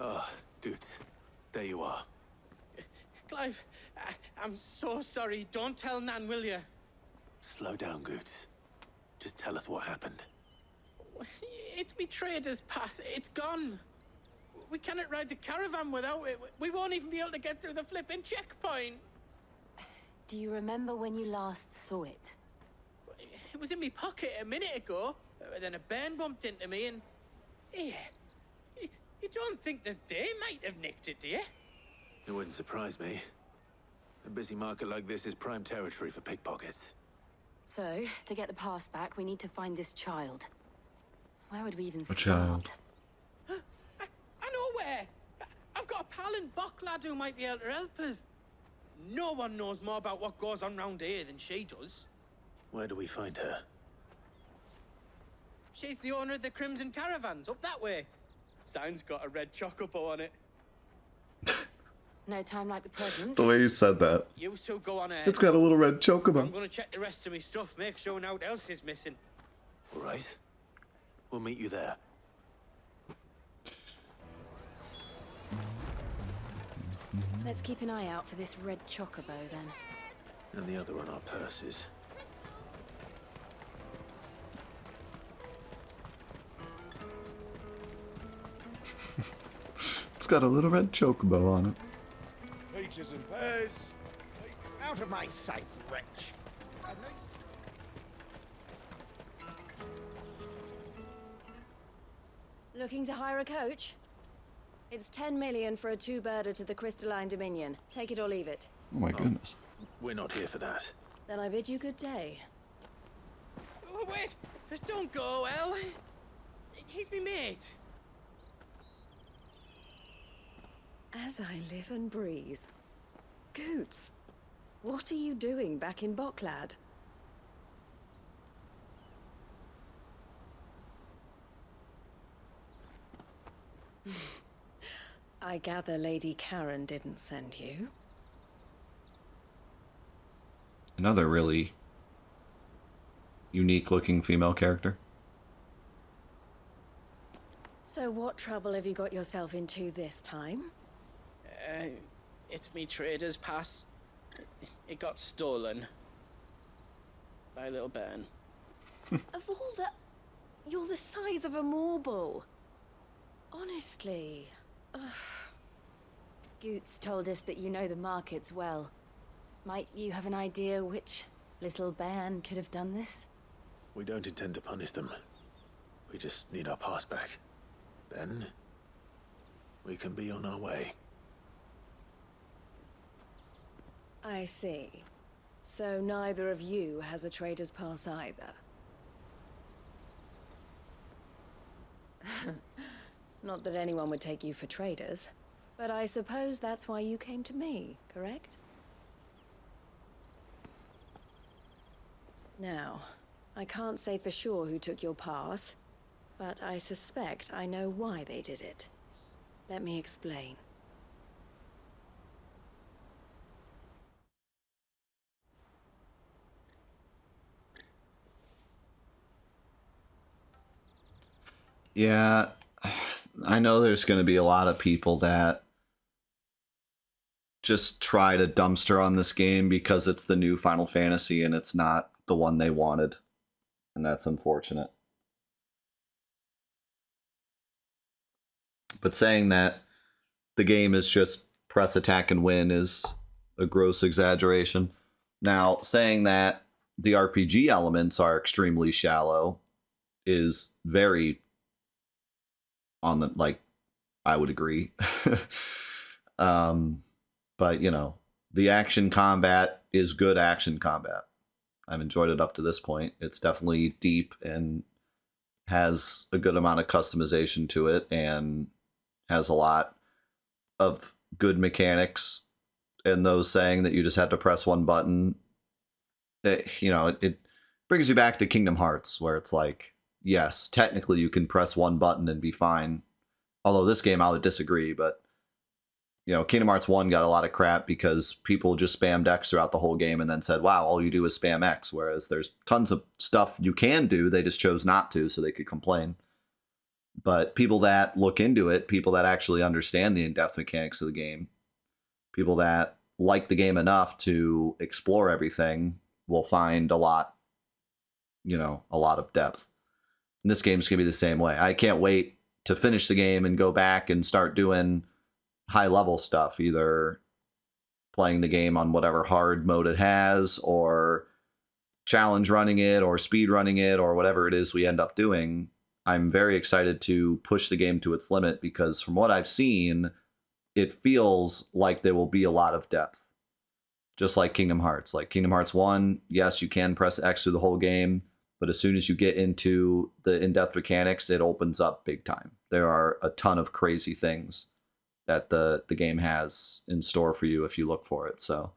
Oh, good. There you are. Clive, I'm so sorry. Don't tell Nan, will you? Slow down, Goots. Just tell us what happened. It's me trader's pass. It's gone. We cannot ride the caravan without it. We won't even be able to get through the flipping checkpoint. Do you remember when you last saw it? It was in my pocket a minute ago. Then a bairn bumped into me and... Yeah. You don't think that they might have nicked it, do you? It wouldn't surprise me. A busy market like this is prime territory for pickpockets. So, to get the pass back, we need to find this child. Where would we even start? A child. I know where! I've got a pal in Bock lad who might be able to help us. No one knows more about what goes on round here than she does. Where do we find her? She's the owner of the Crimson Caravans, up that way. Sign's got a red chocobo on it. No time like the present. The way you said that. You two go on ahead. It's got a little red I'm chocobo. gonna check the rest of my stuff, make sure no one else is missing. All right. We'll meet you there. Let's keep an eye out for this red chocobo, then. And the other on our purses. It's got a little red chocobo on it. Peaches and pears. Out of my sight, wretch. Looking to hire a coach? It's 10 million for a two-birder to the Crystalline Dominion. Take it or leave it. Oh my goodness. We're not here for that. Then I bid you good day. Oh, wait! Don't go, El. He's me mate. As I live and breathe. Goots, what are you doing back in Bocklad? I gather Lady Karen didn't send you. Another really unique looking female character. So what trouble have you got yourself into this time? It's me trader's pass. It got stolen. By a little bairn. Of all the... You're the size of a marble. Honestly. Ugh. Goots told us that you know the markets well. Might you have an idea which little bairn could have done this? We don't intend to punish them. We just need our pass back. Then, we can be on our way. I see. So neither of you has a trader's pass either. Not that anyone would take you for traders, but I suppose that's why you came to me, correct? Now, I can't say for sure who took your pass, but I suspect I know why they did it. Let me explain. Yeah, I know there's going to be a lot of people that just try to dumpster on this game because it's the new Final Fantasy and it's not the one they wanted. And that's unfortunate. But saying that the game is just press, attack, and win is a gross exaggeration. Now, saying that the RPG elements are extremely shallow is very on the, like, I would agree. But, you know, the action combat is good action combat. I've enjoyed it up to this point. It's definitely deep and has a good amount of customization to it and has a lot of good mechanics. And those saying that you just had to press one button, it brings you back to Kingdom Hearts, where it's like, yes, technically you can press one button and be fine. Although this game I would disagree, but Kingdom Hearts 1 got a lot of crap because people just spammed X throughout the whole game and then said, wow, all you do is spam X, whereas there's tons of stuff you can do, they just chose not to so they could complain. But people that look into it, people that actually understand the in-depth mechanics of the game, people that like the game enough to explore everything will find a lot, a lot of depth. And this game's going to be the same way. I can't wait to finish the game and go back and start doing high level stuff, either playing the game on whatever hard mode it has, or challenge running it, or speed running it, or whatever it is we end up doing. I'm very excited to push the game to its limit, because from what I've seen, it feels like there will be a lot of depth. Just like Kingdom Hearts. Like Kingdom Hearts 1, yes, you can press X through the whole game, but as soon as you get into the in-depth mechanics, it opens up big time. There are a ton of crazy things that the game has in store for you if you look for it. So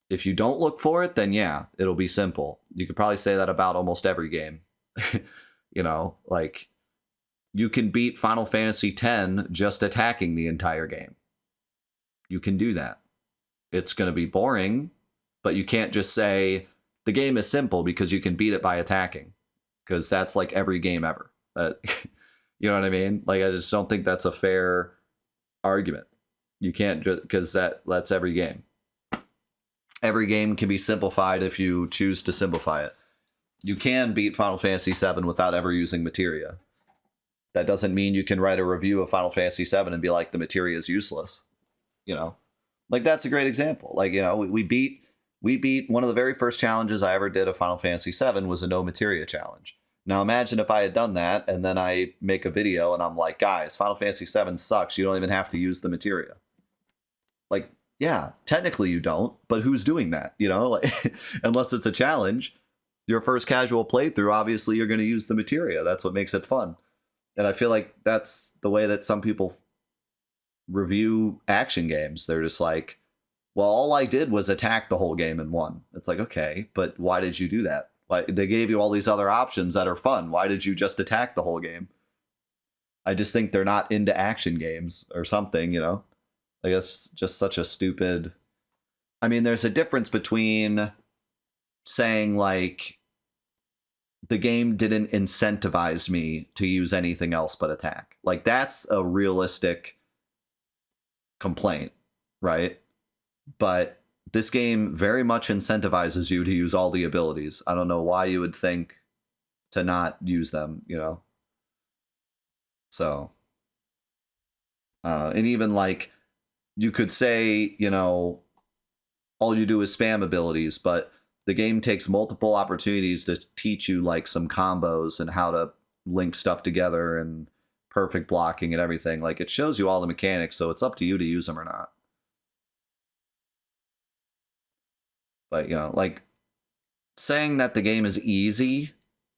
if you don't look for it, then yeah, it'll be simple. You could probably say that about almost every game. Like you can beat Final Fantasy X just attacking the entire game. You can do that. It's going to be boring, but you can't just say the game is simple because you can beat it by attacking, because that's like every game ever. You know what I mean? Like, I just don't think that's a fair argument. You can't just, because that's every game. Every game can be simplified if you choose to simplify it. You can beat Final Fantasy VII without ever using materia. That doesn't mean you can write a review of Final Fantasy VII and be like, the materia is useless. Like, that's a great example. Like, we beat one of the very first challenges I ever did of Final Fantasy VII was a no materia challenge. Now imagine if I had done that and then I make a video and I'm like, guys, Final Fantasy VII sucks. You don't even have to use the materia. Like, yeah, technically you don't, but who's doing that? Like, unless it's a challenge. Your first casual playthrough, obviously you're going to use the materia. That's what makes it fun. And I feel like that's the way that some people review action games. They're just like, well, all I did was attack the whole game and won. It's like, okay, but why did you do that? They gave you all these other options that are fun. Why did you just attack the whole game? I just think they're not into action games or something, Like, it's just such a stupid... I mean, there's a difference between saying, like, the game didn't incentivize me to use anything else but attack. Like, that's a realistic complaint, right? But this game very much incentivizes you to use all the abilities. I don't know why you would think to not use them, So, and even like, you could say, all you do is spam abilities, but the game takes multiple opportunities to teach you like some combos and how to link stuff together and perfect blocking and everything. Like, it shows you all the mechanics, so it's up to you to use them or not. But, like, saying that the game is easy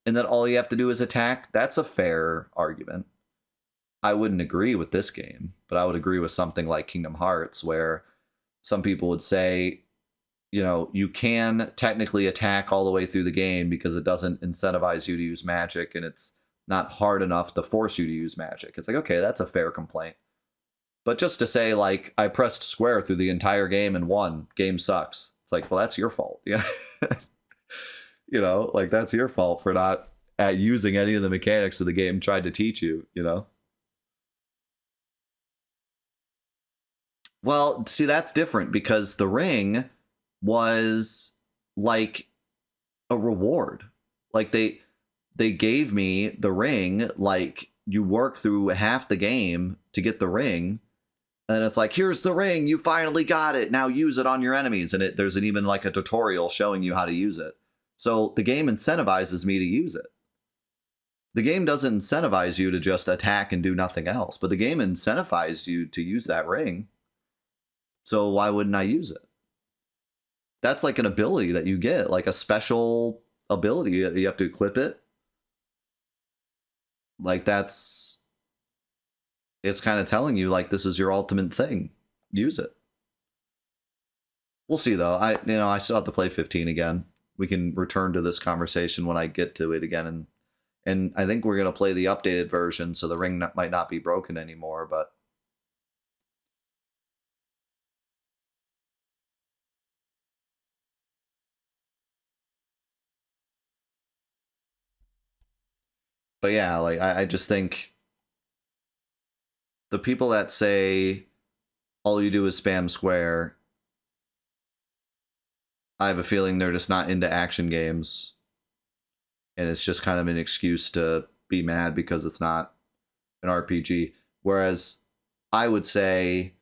and that all you have to do is attack, that's a fair argument. I wouldn't agree with this game, but I would agree with something like Kingdom Hearts, where some people would say, you can technically attack all the way through the game because it doesn't incentivize you to use magic, and it's not hard enough to force you to use magic. It's like, okay, that's a fair complaint. But just to say, like, I pressed square through the entire game and won, game sucks. It's like, well, that's your fault. Yeah. Like, that's your fault for not using any of the mechanics of the game tried to teach you, Well, see, that's different, because the ring was like a reward. Like, they gave me the ring, like, you work through half the game to get the ring, and it's like, here's the ring, you finally got it, now use it on your enemies. And there's even like a tutorial showing you how to use it. So the game incentivizes me to use it. The game doesn't incentivize you to just attack and do nothing else, but the game incentivizes you to use that ring. So why wouldn't I use it? That's like an ability that you get, like a special ability. You have to equip it. Like, it's kind of telling you, like, this is your ultimate thing. Use it. We'll see, though. I still have to play 15 again. We can return to this conversation when I get to it again. And I think we're going to play the updated version, so the ring might not be broken anymore, but... But yeah, like, I just think the people that say all you do is spam square, I have a feeling they're just not into action games. And it's just kind of an excuse to be mad because it's not an RPG. Whereas I would say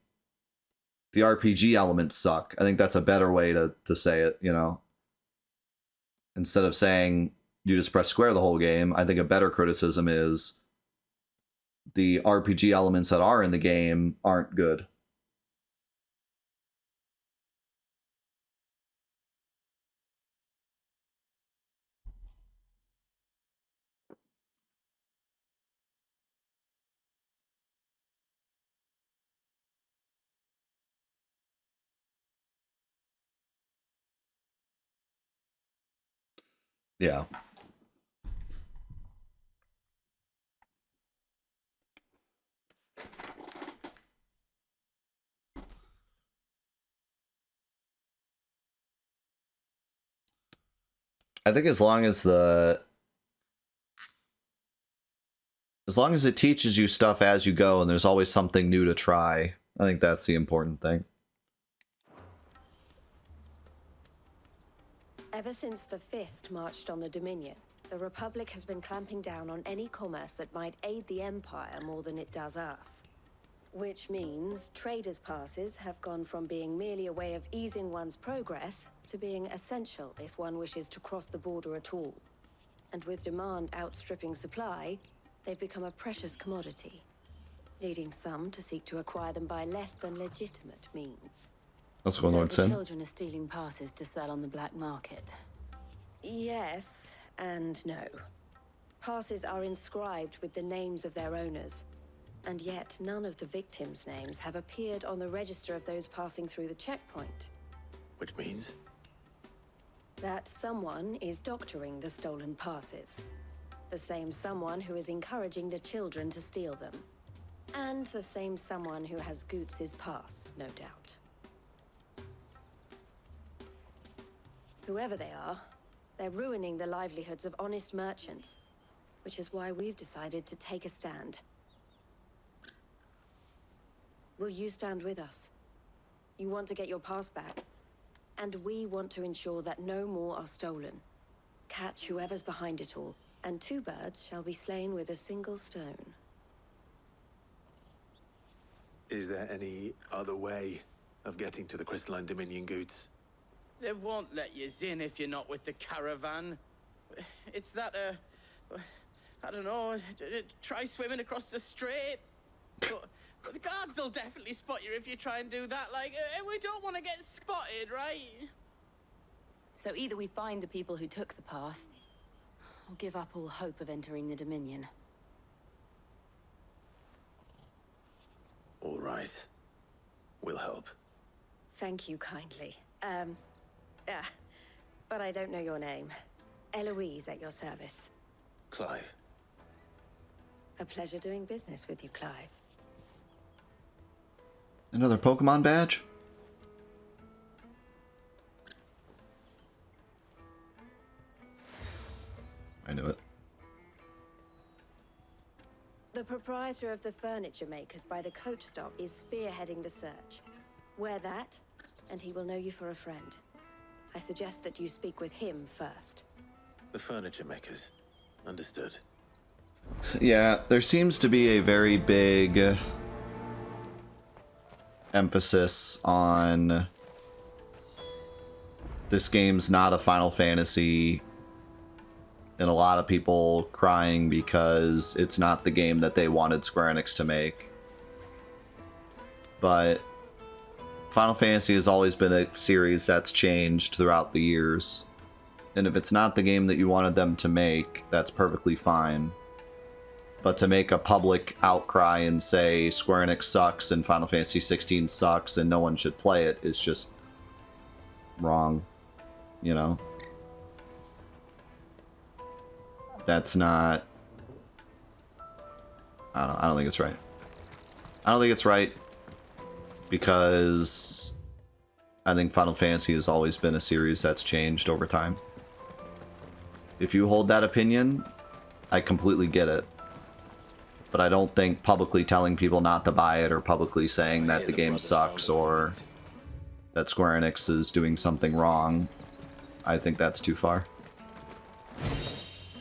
the RPG elements suck. I think that's a better way to say it, you know. Instead of saying you just press square the whole game, I think a better criticism is the RPG elements that are in the game aren't good. Yeah. I think as long as it teaches you stuff as you go and there's always something new to try, I think that's the important thing. Ever since the Fist marched on the Dominion, the Republic has been clamping down on any commerce that might aid the Empire more than it does us. Which means traders' passes have gone from being merely a way of easing one's progress to being essential if one wishes to cross the border at all. And with demand outstripping supply, they've become a precious commodity, leading some to seek to acquire them by less than legitimate means. What's going on, So the Sin? children are stealing passes to sell on the black market. Yes and no. Passes are inscribed with the names of their owners, and yet none of the victims' names have appeared on the register of those passing through the checkpoint. Which means? That someone is doctoring the stolen passes. The same someone who is encouraging the children to steal them. And the same someone who has Goots's pass, no doubt. Whoever they are, they're ruining the livelihoods of honest merchants, which is why we've decided to take a stand. Will you stand with us? You want to get your pass back, and we want to ensure that no more are stolen. Catch whoever's behind it all, and two birds shall be slain with a single stone. Is there any other way of getting to the Crystalline Dominion Goods? They won't let you in if you're not with the caravan. It's that, I don't know, try swimming across the strait. But the guards will definitely spot you if you try and do that. Like, we don't want to get spotted, right? So either we find the people who took the pass, or give up all hope of entering the Dominion. All right. We'll help. Thank you kindly. But I don't know your name. Eloise at your service. Clive. A pleasure doing business with you, Clive. Another Pokemon badge? I knew it. The proprietor of the furniture makers by the coach stop is spearheading the search. Wear that, and he will know you for a friend. I suggest that you speak with him first. The furniture makers. Understood. Yeah, there seems to be a very big emphasis on this game's not a Final Fantasy, and a lot of people crying because it's not the game that they wanted Square Enix to make. But Final Fantasy has always been a series that's changed throughout the years. And if it's not the game that you wanted them to make, that's perfectly fine. But to make a public outcry and say Square Enix sucks and Final Fantasy XVI sucks and no one should play it is just wrong, you know? That's not... I don't think it's right. I don't think it's right because I think Final Fantasy has always been a series that's changed over time. If you hold that opinion, I completely get it. But I don't think publicly telling people not to buy it or publicly saying that the game sucks or that Square Enix is doing something wrong, I think that's too far. Is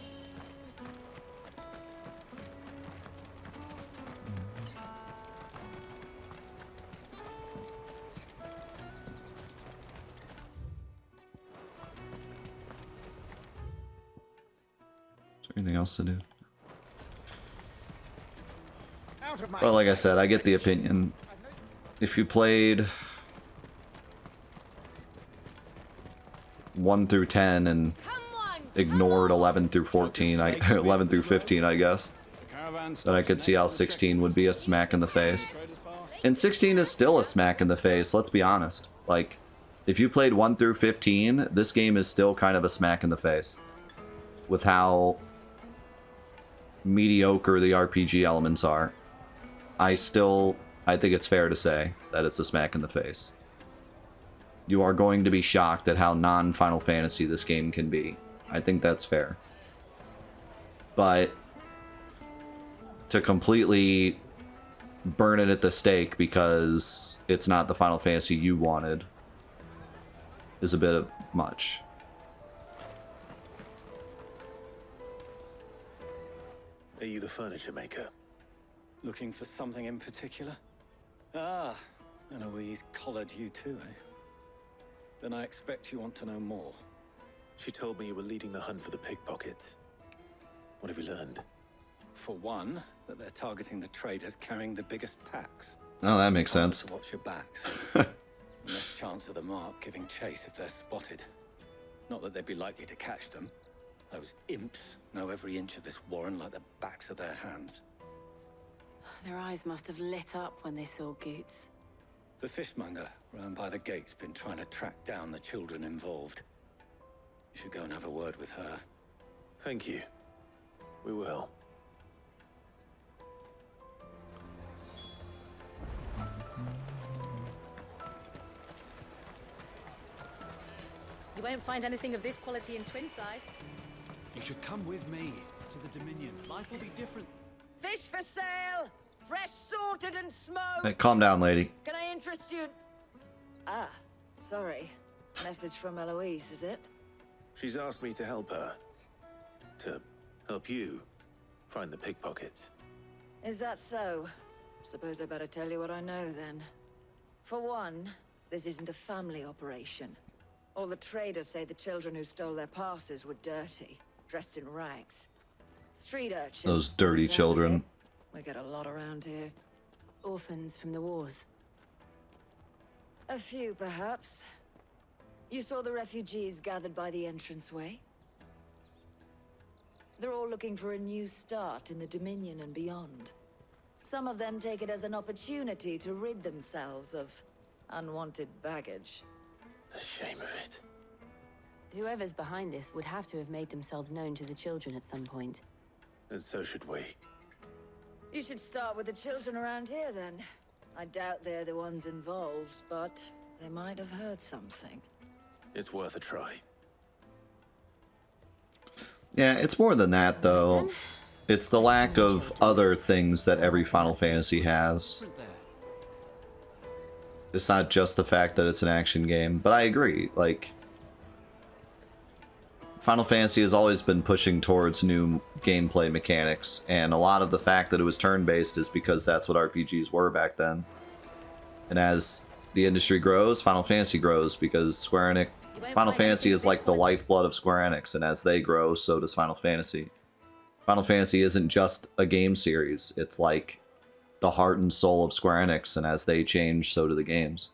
there anything else to do? Well, like I said, I get the opinion. If you played 1 through 10 and ignored 11 through 14, 11 through 15, I guess, then I could see how 16 would be a smack in the face. And 16 is still a smack in the face, let's be honest. Like, if you played 1 through 15, this game is still kind of a smack in the face. With how mediocre the RPG elements are. I think it's fair to say that it's a smack in the face. You are going to be shocked at how non-Final Fantasy this game can be. I think that's fair. But to completely burn it at the stake because it's not the Final Fantasy you wanted is a bit of much. Are you the furniture maker? Looking for something in particular? Ah, Eloise collared you too, eh? Then I expect you want to know more. She told me you were leading the hunt for the pickpockets. What have you learned? For one, that they're targeting the traders carrying the biggest packs. Oh, that makes sense. To watch your backs. Less chance of the mark giving chase if they're spotted. Not that they'd be likely to catch them. Those imps know every inch of this warren like the backs of their hands. Their eyes must have lit up when they saw Goots. The fishmonger round by the gate's been trying to track down the children involved. You should go and have a word with her. Thank you. We will. You won't find anything of this quality in Twinside. You should come with me to the Dominion. Life will be different. Fish for sale! Fresh sorted and smoked! Hey, calm down, lady. Can I interest you? Ah, sorry. Message from Eloise, is it? She's asked me to help her. To help you find the pickpockets. Is that so? Suppose I better tell you what I know, then. For one, this isn't a family operation. All the traders say the children who stole their passes were dirty, dressed in rags. Street urchins. Those dirty children. We get a lot around here. Orphans from the wars. A few, perhaps. You saw the refugees gathered by the entranceway? They're all looking for a new start in the Dominion and beyond. Some of them take it as an opportunity to rid themselves of unwanted baggage. The shame of it. Whoever's behind this would have to have made themselves known to the children at some point. And so should we. You should start with the children around here, then. I doubt they're the ones involved, but they might have heard something. It's worth a try. Yeah, it's more than that, though. It's the lack of other things that every Final Fantasy has. It's not just the fact that it's an action game, but I agree, like, Final Fantasy has always been pushing towards new gameplay mechanics, and a lot of the fact that it was turn-based is because that's what RPGs were back then. And as the industry grows, Final Fantasy grows, because Final Fantasy is like the lifeblood of Square Enix, and as they grow, so does Final Fantasy. Final Fantasy isn't just a game series, it's like the heart and soul of Square Enix, and as they change, so do the games.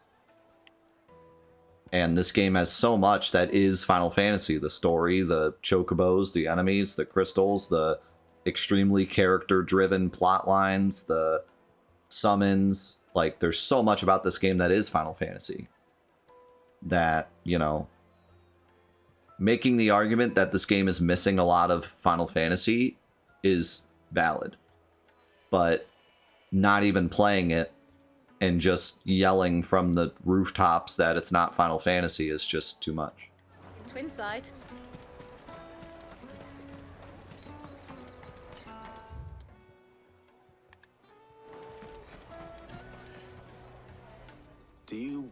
And this game has so much that is Final Fantasy. The story, the chocobos, the enemies, the crystals, the extremely character-driven plot lines, the summons. Like, there's so much about this game that is Final Fantasy. That, you know, making the argument that this game is missing a lot of Final Fantasy is valid. But not even playing it and just yelling from the rooftops that it's not Final Fantasy is just too much. Twinside.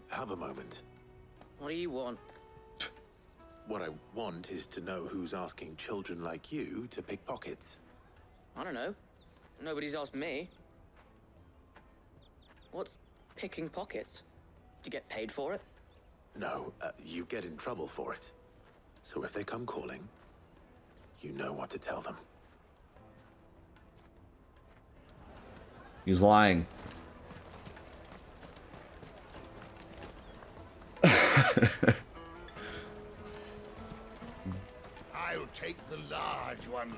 have a moment. What do you want? What I want is to know who's asking children like you to pick pockets. I don't know. Nobody's asked me. What's picking pockets? Do you get paid for it? No, you get in trouble for it. So if they come calling, you know what to tell them. He's lying. I'll take the large one.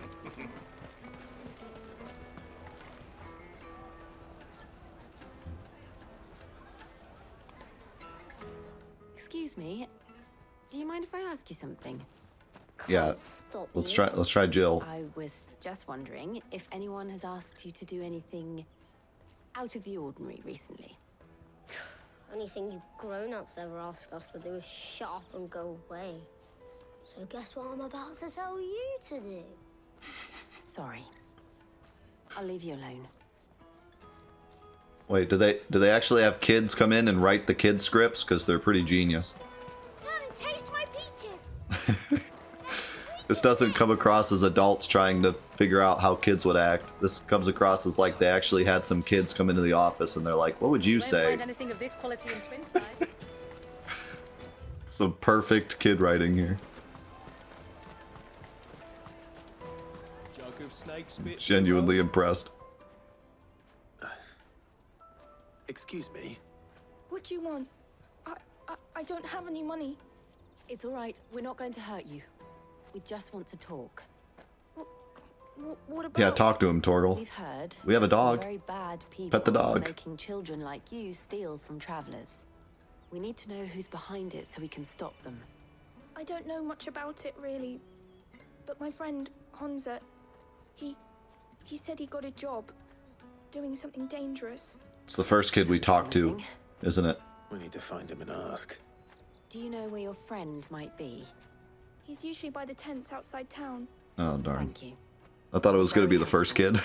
Excuse me. Do you mind if I ask you something? Yeah. Stop Let's you. try Jill. I was just wondering if anyone has asked you to do anything out of the ordinary recently. Anything you grown-ups ever ask us to do is shut up and go away. So guess what I'm about to tell you to do? Sorry. I'll leave you alone. Wait, do they actually have kids come in and write the kid scripts? Because they're pretty genius. Come taste my peaches! This doesn't come across as adults trying to figure out how kids would act. This comes across as like they actually had some kids come into the office and they're like, what would you say? Won't find anything of this quality in Twinside. Some perfect kid writing here. Jug of snake spit. Genuinely impressed. Excuse me? What do you want? I don't have any money. It's all right. We're not going to hurt you. We just want to talk. What about? Yeah, talk to him, Torgal. We've heard. We have a some dog. Very bad people Pet the dog. making children like you steal from travelers. We need to know who's behind it so we can stop them. I don't know much about it really, but my friend Honza, he said he got a job doing something dangerous. It's the first kid we talked to, Promising. isn't it? We need to find him and ask. Do you know where your friend might be? He's usually by the tents outside town. Oh, darn. Thank you. I thought it was going to be the first kid.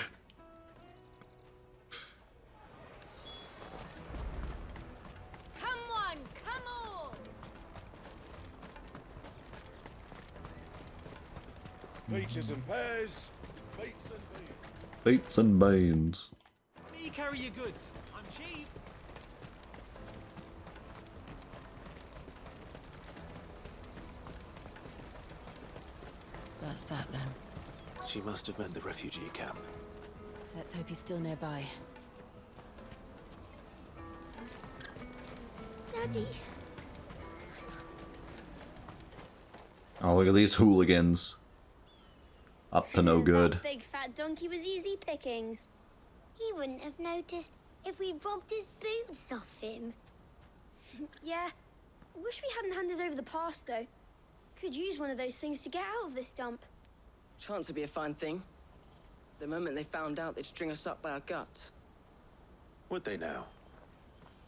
Come on, come on! Peaches and pears, beets and beans. Bates and Banes. Me carry your goods. I'm cheap. That's that then. She must have meant the refugee camp. Let's hope he's still nearby. Daddy. Oh, look at these hooligans. Up to no good. That big fat donkey was easy pickings. He wouldn't have noticed if we'd robbed his boots off him. Yeah. Wish we hadn't handed over the pass, though. Could use one of those things to get out of this dump. Chance would be a fine thing. The moment they found out, they'd string us up by our guts. Would they now?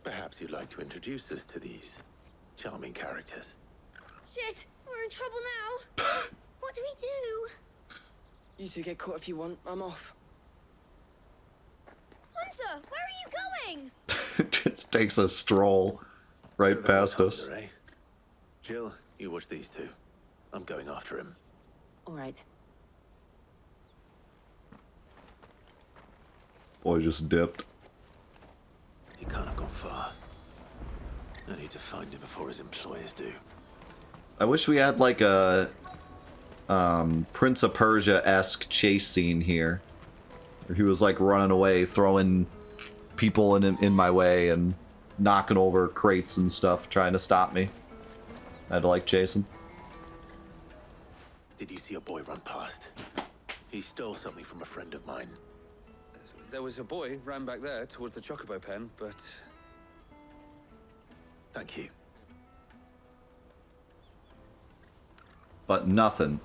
Perhaps you'd like to introduce us to these charming characters. Shit, we're in trouble now. What do we do? You two get caught if you want. I'm off. Hunter, where are you going? Just takes a stroll right So that past was us. Hunter, eh? Jill, you watch these two. I'm going after him. All right. Boy just dipped. He can't have gone far. I need to find him before his employers do. I wish we had like a Prince of Persia-esque chase scene here. Where he was like running away, throwing people in my way and knocking over crates and stuff, trying to stop me. I had to like chase him. Did you see a boy run past? He stole something from a friend of mine. There was a boy ran back there towards the chocobo pen, but Thank you. But nothing.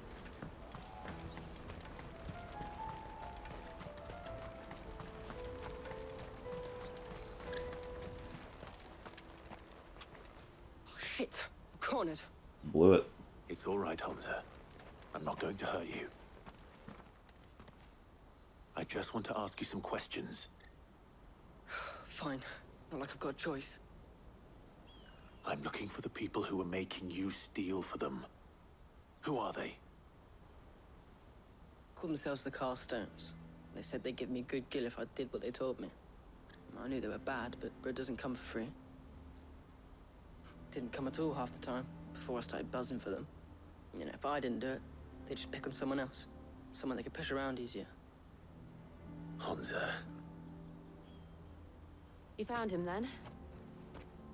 Oh, shit. Cornered. Blew it. It's all right, Hunter. I'm not going to hurt you. I just want to ask you some questions. Fine. Not like I've got a choice. I'm looking for the people who are making you steal for them. Who are they? Called themselves the Carstones. They said they'd give me a good gill if I did what they told me. I knew they were bad, but bread doesn't come for free. Didn't come at all half the time, before I started buzzing for them. You know, if I didn't do it, they'd just pick on someone else. Someone they could push around easier. Honza. You found him then?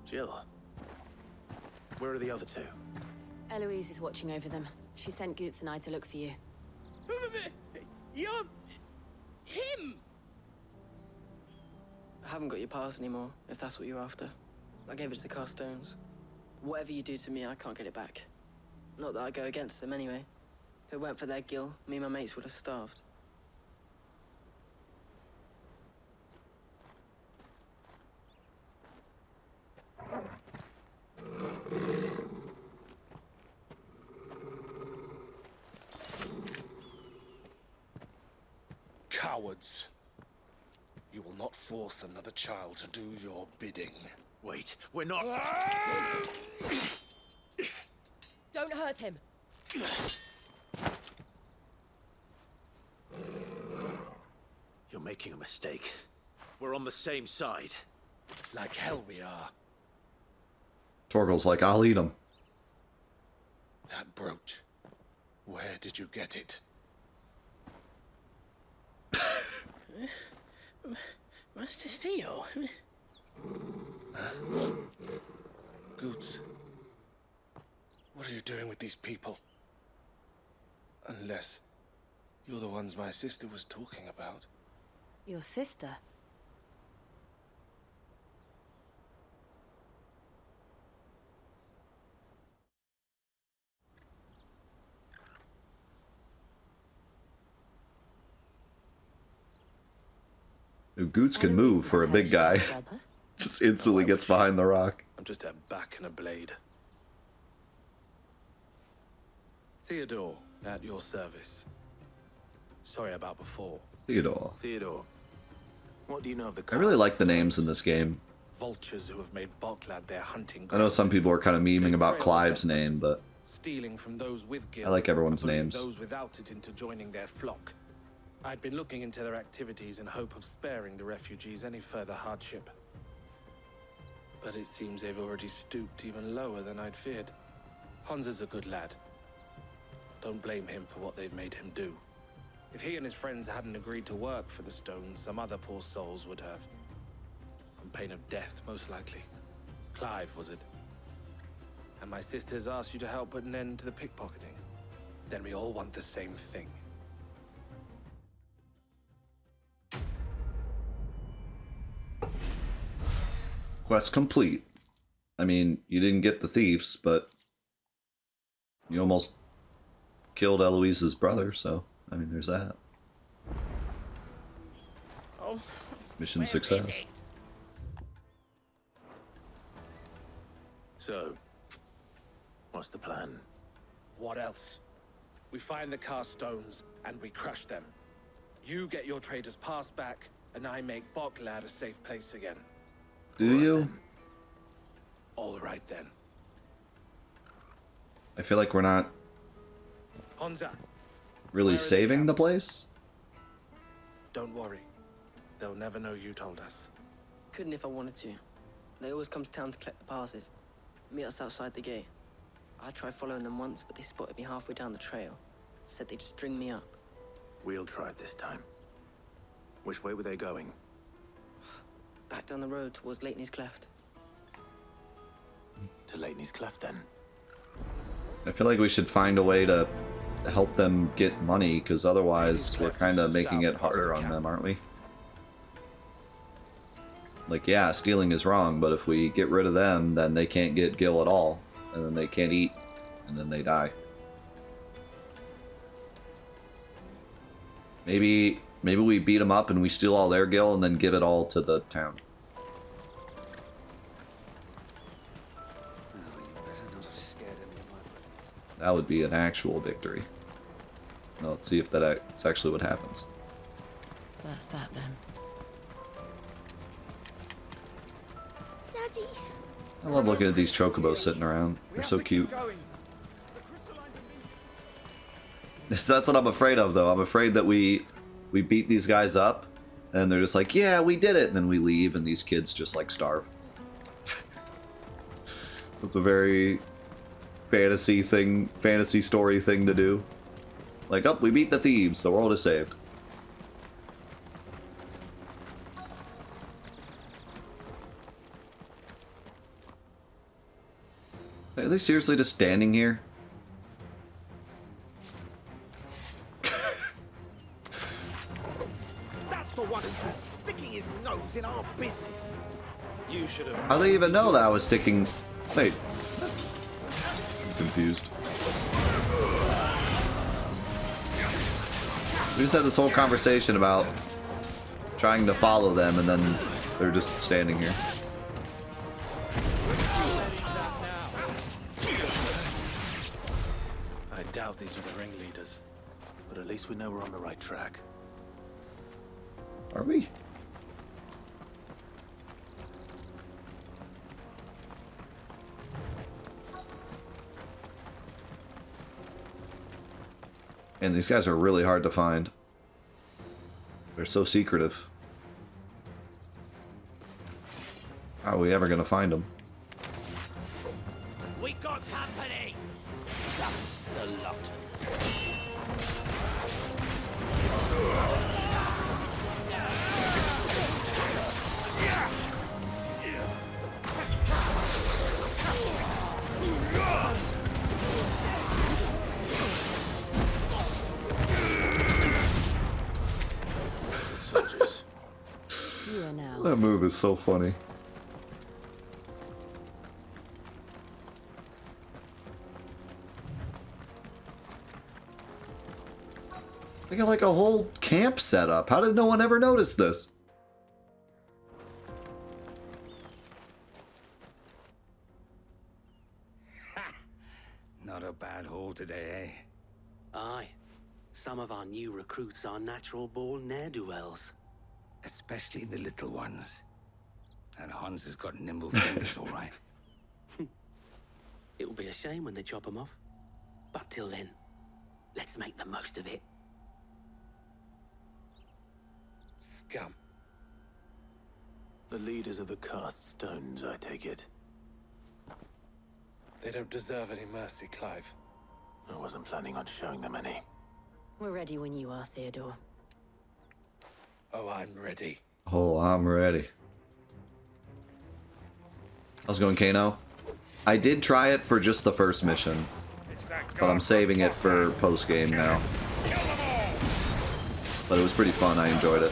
Jill. Where are the other two? Eloise is watching over them. She sent Goots and I to look for you. You're... him! I haven't got your pass anymore, if that's what you're after. I gave it to the Carstones. Whatever you do to me, I can't get it back. Not that I go against them anyway. If it weren't for their gill, me and my mates would have starved. Cowards. You will not force another child to do your bidding. Wait, we're not... Don't hurt him. You're making a mistake. We're on the same side. Like hell we are. Torgal's like, I'll eat him. That brooch. Where did you get it? Master Theo? Goots. What are you doing with these people? Unless you're the ones my sister was talking about. Your sister? Goots can move for a big guy. Just instantly gets behind the rock. I'm just a back and a blade. Theodore, at your service. Sorry about before. Theodore. Theodore, what do you know of the... I really like the names in this game. Vultures who have made Boklad their hunting I know some people are kind of memeing about Clive's name, but stealing from those with guilt, I like everyone's pulling names. those without it into joining their flock. I'd been looking into their activities in hope of sparing the refugees any further hardship. But it seems they've already stooped even lower than I'd feared. Honza's a good lad. Don't blame him for what they've made him do. If he and his friends hadn't agreed to work for the Stones, some other poor souls would have. On pain of death, most likely. Clive, was it? And my sisters asked you to help put an end to the pickpocketing. Then we all want the same thing. Quest complete. I mean, you didn't get the thieves, but you almost killed Eloise's brother, so, I mean, there's that. Oh, mission success. So, what's the plan? What else? We find the Carstones and we crush them. You get your trader's pass back, and I make Boklad a safe place again. Do you? Then. All right then. I feel like we're not Honza, really saving the place. don't worry. They'll never know you told us. Couldn't if I wanted to. They always come to town to collect the passes. Meet us outside the gate. I tried following them once, but they spotted me halfway down the trail. Said they'd string me up. We'll try it this time. Which way were they going? Back down the road towards Leighton's Cleft. To Leighton's Cleft, then? I feel like we should find a way to help them get money, because otherwise we're kind of making it harder on them, aren't we? Like, yeah, stealing is wrong, but if we get rid of them, then they can't get Gil at all, and then they can't eat, and then they die. Maybe we beat them up and we steal all their Gil and then give it all to the town. That would be an actual victory. Now let's see if that's actually what happens. That's that then. Daddy, I love looking at these chocobos sitting around. They're so cute. That's what I'm afraid of, though. I'm afraid that we beat these guys up, and they're just like, yeah, we did it, and then we leave, and these kids just, like, starve. It's a very fantasy story thing to do. Like, oh, we beat the thieves, the world is saved. Are they seriously just standing here? That's the one who's been sticking his nose in our business. You should have. How do they even know that I was sticking? Wait. I'm confused. We just had this whole conversation about trying to follow them, and then they're just standing here. I doubt these were the ringleaders. But at least we know we're on the right track. Are we? And these guys are really hard to find. They're so secretive. How are we ever gonna find them? We got company. That's the lot of them. Soldiers. Fewer now. That move is so funny. They got like a whole camp set up. How did no one ever notice this? Not a bad haul today, eh? Aye. Some of our new recruits are natural-born ne'er-do-wells. Especially the little ones. And Hans has got nimble fingers, all right. It will be a shame when they chop them off. But till then, let's make the most of it. Scum. The leaders of the cast stones, I take it. They don't deserve any mercy, Clive. I wasn't planning on showing them any. We're ready when you are, Theodore. Oh, I'm ready. Oh, I'm ready. How's it going, Kano? I did try it for just the first mission, but I'm saving it for post-game now. But it was pretty fun, I enjoyed it.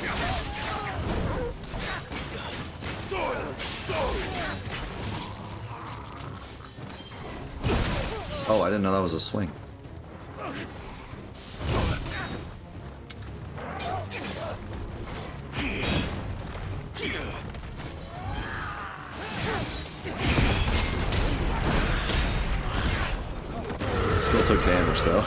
Oh, I didn't know that was a swing. Still took damage though.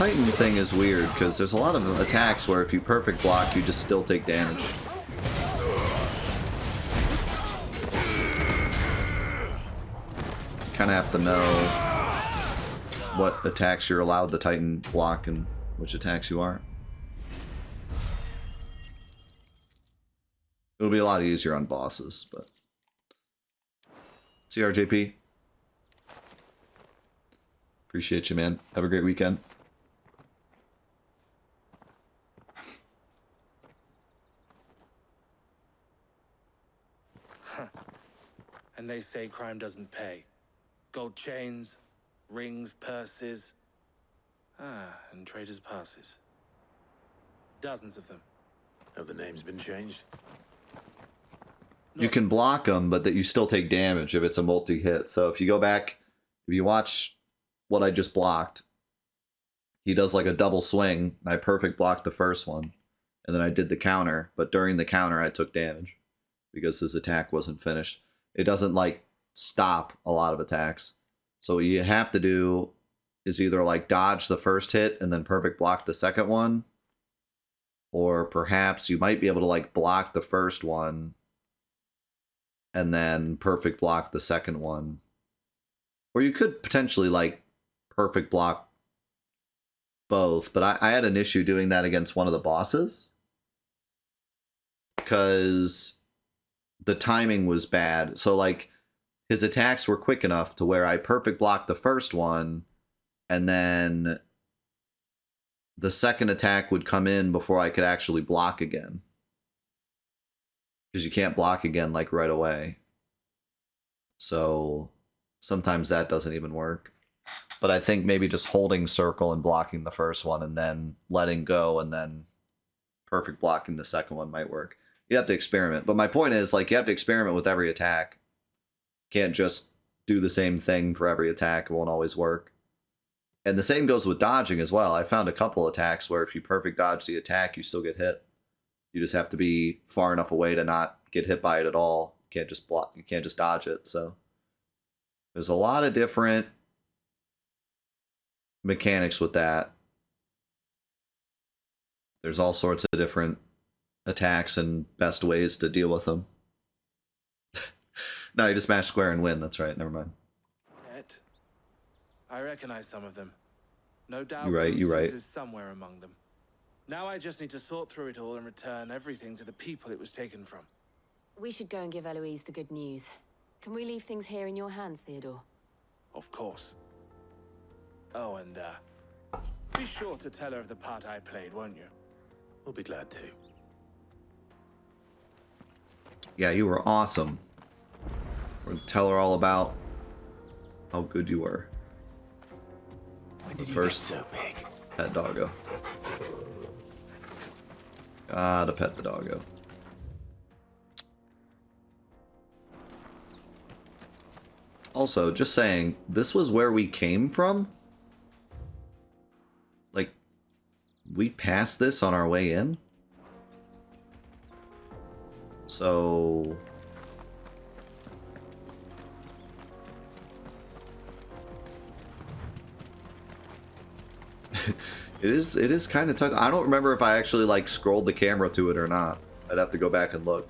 Titan thing is weird because there's a lot of attacks where if you perfect block, you just still take damage. Kind of have to know what attacks you're allowed to Titan block and which attacks you aren't. It'll be a lot easier on bosses, but CRJP. Appreciate you, man. Have a great weekend. And they say crime doesn't pay. Gold chains, rings, purses. And traders' passes. Dozens of them. Have the names been changed? You can block them, but that you still take damage if it's a multi-hit. So if you go back, if you watch what I just blocked, he does like a double swing. I perfect blocked the first one, and then I did the counter. But during the counter, I took damage because his attack wasn't finished. It doesn't like stop a lot of attacks. So what you have to do is either like dodge the first hit and then perfect block the second one, or perhaps you might be able to like block the first one and then perfect block the second one. Or you could potentially like perfect block both, but I had an issue doing that against one of the bosses because the timing was bad. So like his attacks were quick enough to where I perfect blocked the first one, and then the second attack would come in before I could actually block again. Because you can't block again like right away. So sometimes that doesn't even work. But I think maybe just holding circle and blocking the first one and then letting go and then perfect blocking the second one might work. You have to experiment. But my point is, like, you have to experiment with every attack. Can't just do the same thing for every attack. It won't always work. And the same goes with dodging as well. I found a couple attacks where if you perfect dodge the attack, you still get hit. You just have to be far enough away to not get hit by it at all. You can't just block. You can't just dodge it. So there's a lot of different mechanics with that. There's all sorts of different attacks and best ways to deal with them. No, you just mash square and win. That's right. Never mind. I recognize some of them. No doubt You're right. is somewhere among them. Now I just need to sort through it all and return everything to the people it was taken from. We should go and give Eloise the good news. Can we leave things here in your hands, Theodore? Of course. Oh, and be sure to tell her of the part I played, won't you? We'll be glad to. Yeah, you were awesome. We're gonna tell her all about how good you were. When did you get so big? Pet doggo. Gotta pet the doggo. Also, just saying, this was where we came from? Like, we passed this on our way in? So... It is kind of tough. I don't remember if I actually like scrolled the camera to it or not. I'd have to go back and look.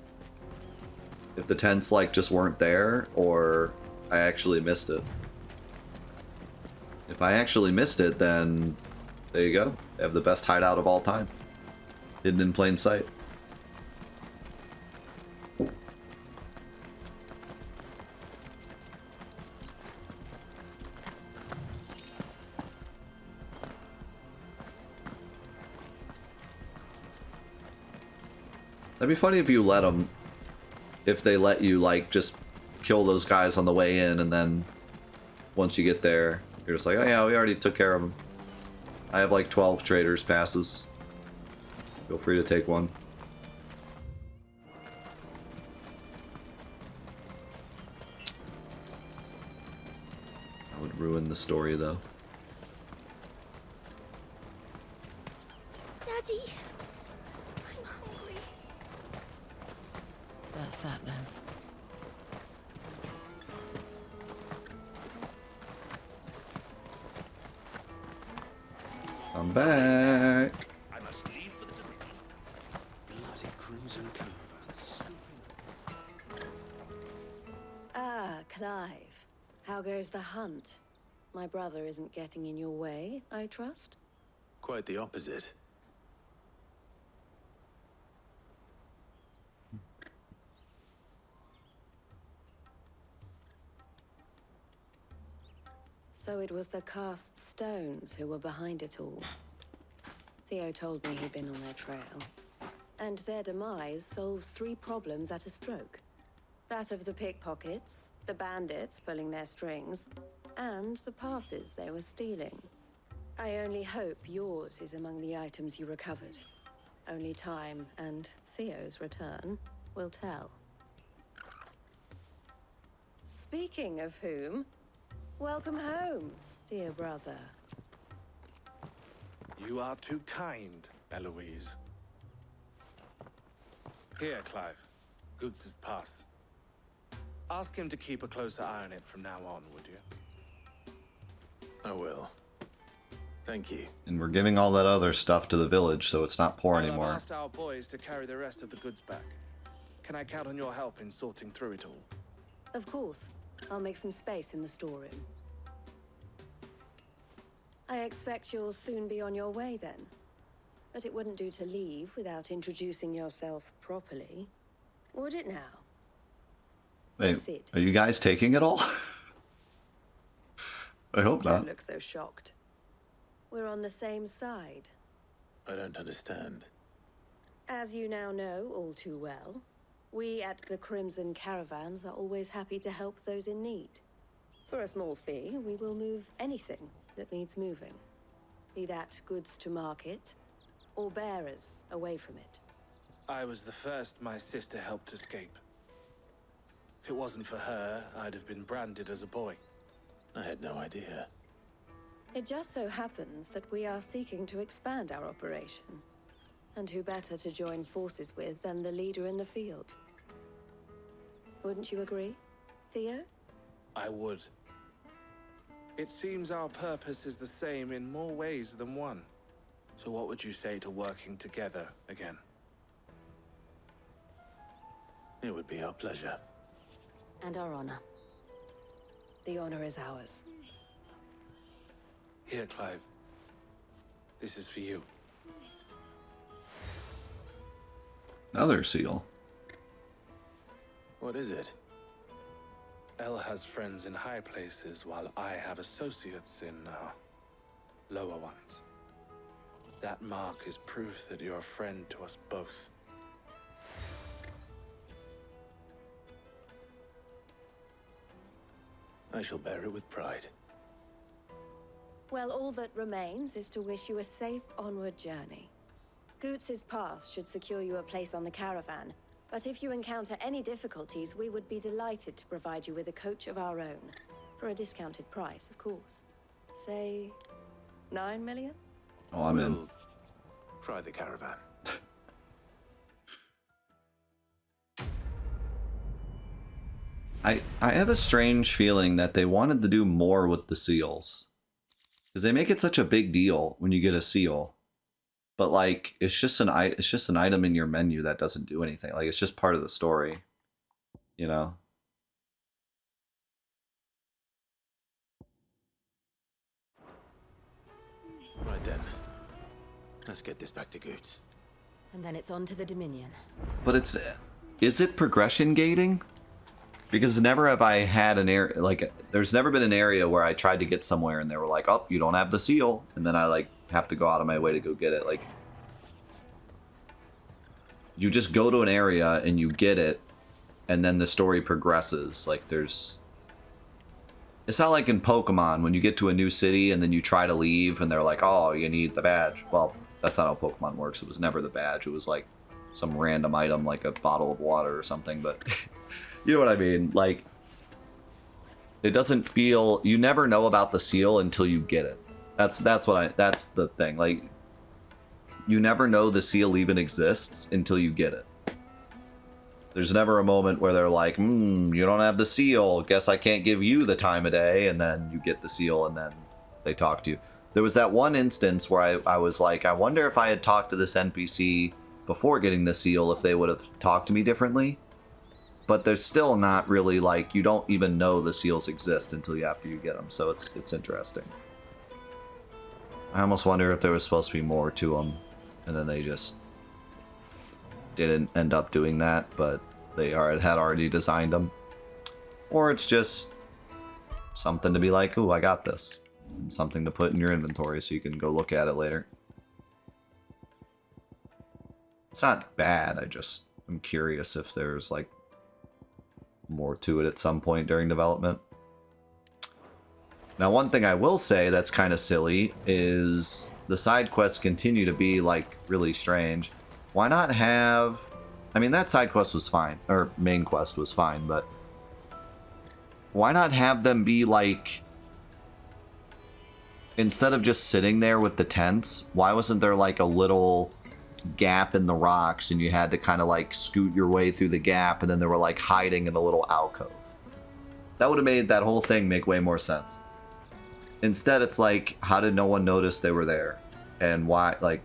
If the tents like just weren't there or I actually missed it. If I actually missed it, then there you go. They have the best hideout of all time. Hidden in plain sight. That'd be funny if you let them, if they let you, like, just kill those guys on the way in, and then once you get there, you're just like, oh yeah, we already took care of them. I have like 12 traders passes. Feel free to take one. That would ruin the story, though. Daddy, I'm hungry. That's that then. I'm back. I must leave for the Dominion. Bloody crimson caravans. Ah, Clive. How goes the hunt? My brother isn't getting in your way, I trust? Quite the opposite. So it was the cast stones who were behind it all. Theo told me he'd been on their trail. And their demise solves 3 problems at a stroke. That of the pickpockets, the bandits pulling their strings, and the passes they were stealing. I only hope yours is among the items you recovered. Only time and Theo's return will tell. Speaking of whom, welcome home, dear brother. You are too kind, Eloise. Here, Clive. Goods' pass. Ask him to keep a closer eye on it from now on, would you? I will. Thank you. And we're giving all that other stuff to the village, so it's not poor I've anymore. asked our boys to carry the rest of the goods back. Can I count on your help in sorting through it all? Of course. I'll make some space in the storeroom. I expect you'll soon be on your way then. But it wouldn't do to leave without introducing yourself properly. Would it now? Wait, Sid. are you guys taking it all? I hope not. Don't look so shocked. We're on the same side. I don't understand. As you now know all too well, we at the Crimson Caravans are always happy to help those in need. For a small fee, we will move anything that needs moving. Be that goods to market, or bearers away from it. I was the first my sister helped escape. If it wasn't for her, I'd have been branded as a boy. I had no idea. It just so happens that we are seeking to expand our operation. And who better to join forces with than the leader in the field? Wouldn't you agree, Theo? I would. It seems our purpose is the same in more ways than one. So what would you say to working together again? It would be our pleasure. And our honor. The honor is ours. Here, Clive. This is for you. Another seal. What is it? Elle has friends in high places, while I have associates in, lower ones. That mark is proof that you're a friend to us both. I shall bear it with pride. Well, all that remains is to wish you a safe onward journey. Goots' pass should secure you a place on the caravan, but if you encounter any difficulties, we would be delighted to provide you with a coach of our own. For a discounted price, of course. Say, 9 million? Oh, I'm in. We'll try the caravan. I have a strange feeling that they wanted to do more with the seals. Because they make it such a big deal when you get a seal. But like it's just an item in your menu that doesn't do anything. Like it's just part of the story. You know? Right then. Let's get this back to Goots. And then it's on to the Dominion. But is it progression gating? Because never have I had an area, like, there's never been an area where I tried to get somewhere and they were like, oh, you don't have the seal. And then I, like, have to go out of my way to go get it. Like, you just go to an area and you get it, and then the story progresses. Like, it's not like in Pokemon when you get to a new city and then you try to leave and they're like, oh, you need the badge. Well, that's not how Pokemon works. It was never the badge. It was, like, some random item like a bottle of water or something, but... You know what I mean? Like, it doesn't feel... You never know about the seal until you get it. That's the thing. Like, you never know the seal even exists until you get it. There's never a moment where they're like, you don't have the seal. Guess I can't give you the time of day. And then you get the seal and then they talk to you. There was that one instance where I was like, I wonder if I had talked to this NPC before getting the seal, if they would have talked to me differently. But there's still not really, like, you don't even know the seals exist until after you get them, so it's interesting. I almost wonder if there was supposed to be more to them, and then they just didn't end up doing that, but they had already designed them. Or it's just something to be like, ooh, I got this. And something to put in your inventory so you can go look at it later. It's not bad, I'm curious if there's, like, more to it at some point during development. Now, one thing I will say that's kind of silly is the side quests continue to be, like, really strange. Why not have... I mean, that side quest was fine, or main quest was fine, but Why not have them be like, instead of just sitting there with the tents, why wasn't there like a little gap in the rocks and you had to kind of like scoot your way through the gap and then they were like hiding in a little alcove? That would have made that whole thing make way more sense. Instead, it's like, how did no one notice they were there? And why, like,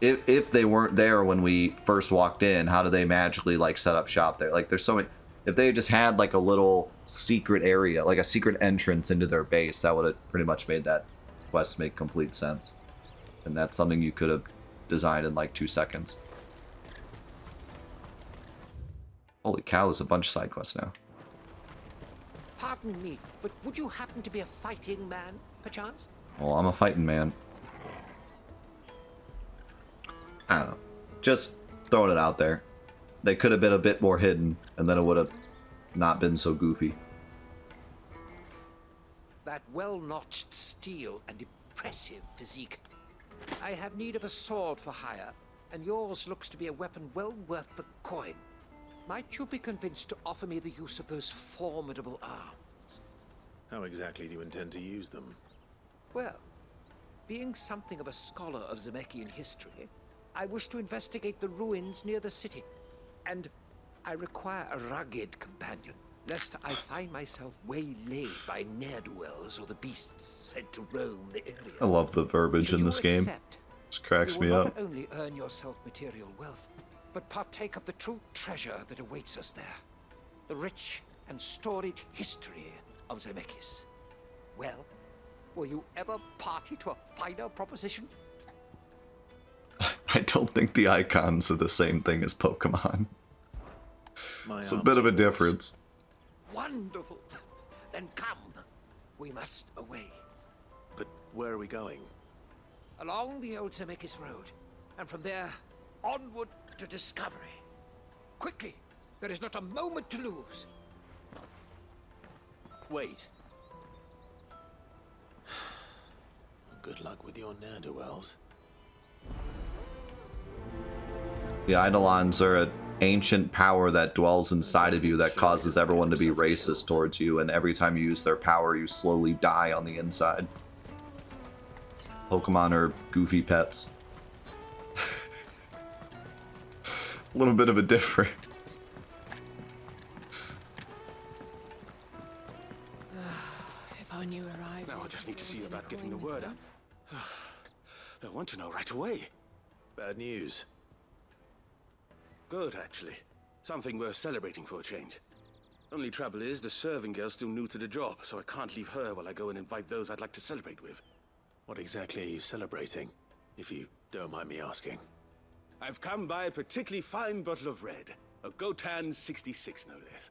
if they weren't there when we first walked in, how did they magically like set up shop there? Like, there's so many. If they just had like a little secret area, like a secret entrance into their base, that would have pretty much made that quest make complete sense. And that's something you could have designed in like 2 seconds. Holy cow, there's a bunch of side quests now. Pardon me, but would you happen to be a fighting man, perchance? Well, I'm a fighting man. I don't know. Just throwing it out there. They could have been a bit more hidden, and then it would have not been so goofy. That well-notched steel and impressive physique. I have need of a sword for hire, and yours looks to be a weapon well worth the coin. Might you be convinced to offer me the use of those formidable arms? How exactly do you intend to use them? Well, being something of a scholar of Zemeckis history, I wish to investigate the ruins near the city. And I require a rugged companion, lest I find myself waylaid by ne'er-do-wells or the beasts sent to roam the area. I love the verbiage in this game. Just cracks me up. Not only earn yourself material wealth, but partake of the true treasure that awaits us there. The rich and storied history of Zemeckis. Well, were you ever party to a finer proposition? I don't think the icons are the same thing as Pokemon. It's a bit of a difference. Wonderful. Then come. We must away. But where are we going? Along the old Zemeckis Road. And from there, onward to discovery. Quickly. There is not a moment to lose. Wait. Good luck with your ne'er-do-wells. The Eidolons are an ancient power that dwells inside of you that causes everyone to be racist towards you, and every time you use their power, you slowly die on the inside. Pokemon are goofy pets. A little bit of a difference. If I knew arrived. Now I just need to see about getting the word out. I want to know right away. Bad news. Good, actually. Something worth celebrating for a change. Only trouble is, the serving girl's still new to the job, so I can't leave her while I go and invite those I'd like to celebrate with. What exactly are you celebrating, if you don't mind me asking? I've come by a particularly fine bottle of red. A Gotan 66, no less.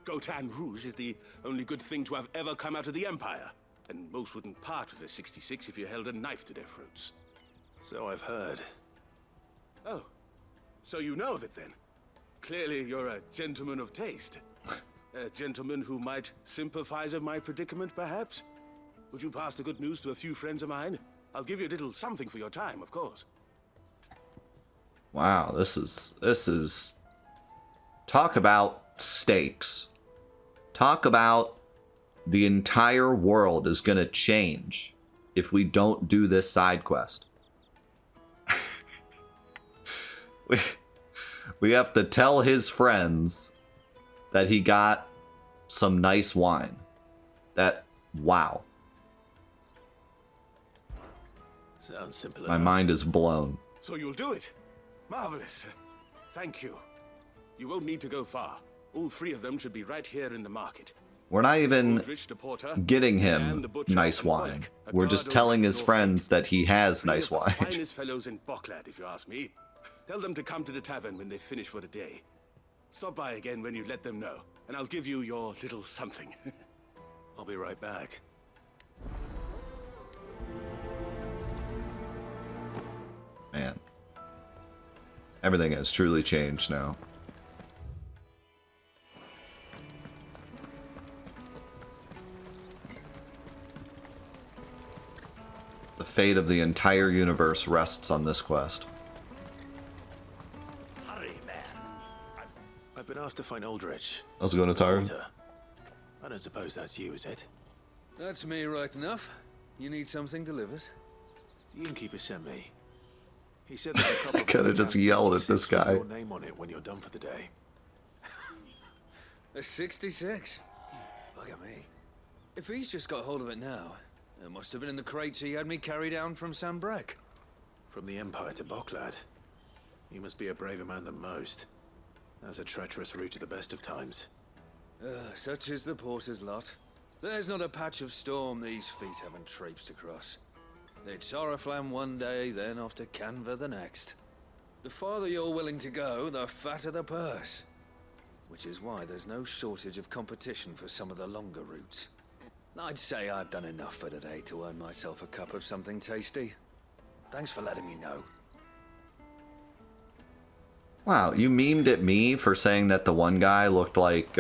Gotan Rouge is the only good thing to have ever come out of the Empire. And most wouldn't part with a 66 if you held a knife to their throats. So I've heard. Oh. So you know of it, then? Clearly you're a gentleman of taste. A gentleman who might sympathize with my predicament, perhaps? Would you pass the good news to a few friends of mine? I'll give you a little something for your time, of course. Wow, this is... Talk about stakes. Talk about the entire world is gonna change if we don't do this side quest. We have to tell his friends that he got some nice wine. That, wow. Sounds simple My enough. mind is blown. So you'll do it? Marvelous. Thank you. You won't need to go far. All three of them should be right here in the market. We're not even Aldrich, the porter, getting and him the butcher, nice and wine. Bullock, a We're guard just over telling at his North friends that he has Three nice of the wine. finest fellows in Boklad, if you ask me. Tell them to come to the tavern when they finish for the day. Stop by again when you let them know, and I'll give you your little something. I'll be right back. Man. Everything has truly changed now. The fate of the entire universe rests on this quest. Hurry, man. I've been asked to find Aldrich. How's it going, Tyron? Porter. I don't suppose that's you, is it? That's me right enough. You need something delivered? The innkeeper sent me. He said there's a couple of Could have just yelled at this guy. Your name on it when you're done for the day. A 66? Look at me. If he's just got hold of it now, it must have been in the crates he had me carry down from Sambrek. From the Empire to Boklad. You must be a braver man than most. That's a treacherous route at the best of times. Such is the porter's lot. There's not a patch of storm these feet haven't traipsed across. It's Oriflamme one day, then off to Canva the next. The farther you're willing to go, the fatter the purse. Which is why there's no shortage of competition for some of the longer routes. I'd say I've done enough for today to earn myself a cup of something tasty. Thanks for letting me know. Wow, you memed at me for saying that the one guy looked like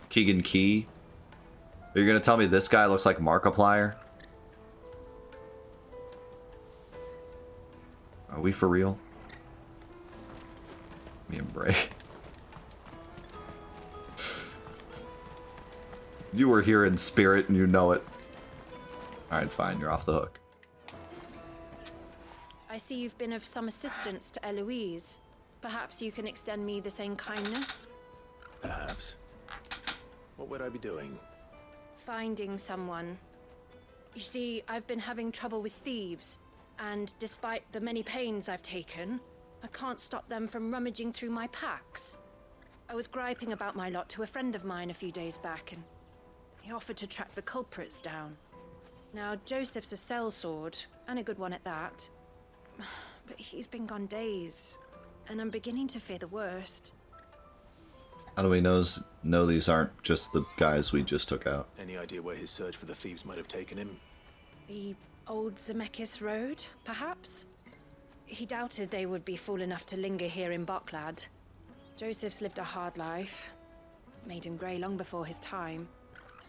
Keegan Key. Are you gonna tell me this guy looks like Markiplier? Are we for real? Me and Bray. You were here in spirit and you know it. Alright, fine, you're off the hook. I see you've been of some assistance to Eloise. Perhaps you can extend me the same kindness? Perhaps. What would I be doing? Finding someone. You see, I've been having trouble with thieves, and despite the many pains I've taken, I can't stop them from rummaging through my packs. I was griping about my lot to a friend of mine a few days back, and he offered to track the culprits down. Now, Joseph's a sellsword, and a good one at that. But he's been gone days, and I'm beginning to fear the worst. How do we know these aren't just the guys we just took out? Any idea where his search for the thieves might have taken him? The old Zemeckis Road, perhaps? He doubted they would be fool enough to linger here in Boklad. Joseph's lived a hard life. Made him grey long before his time.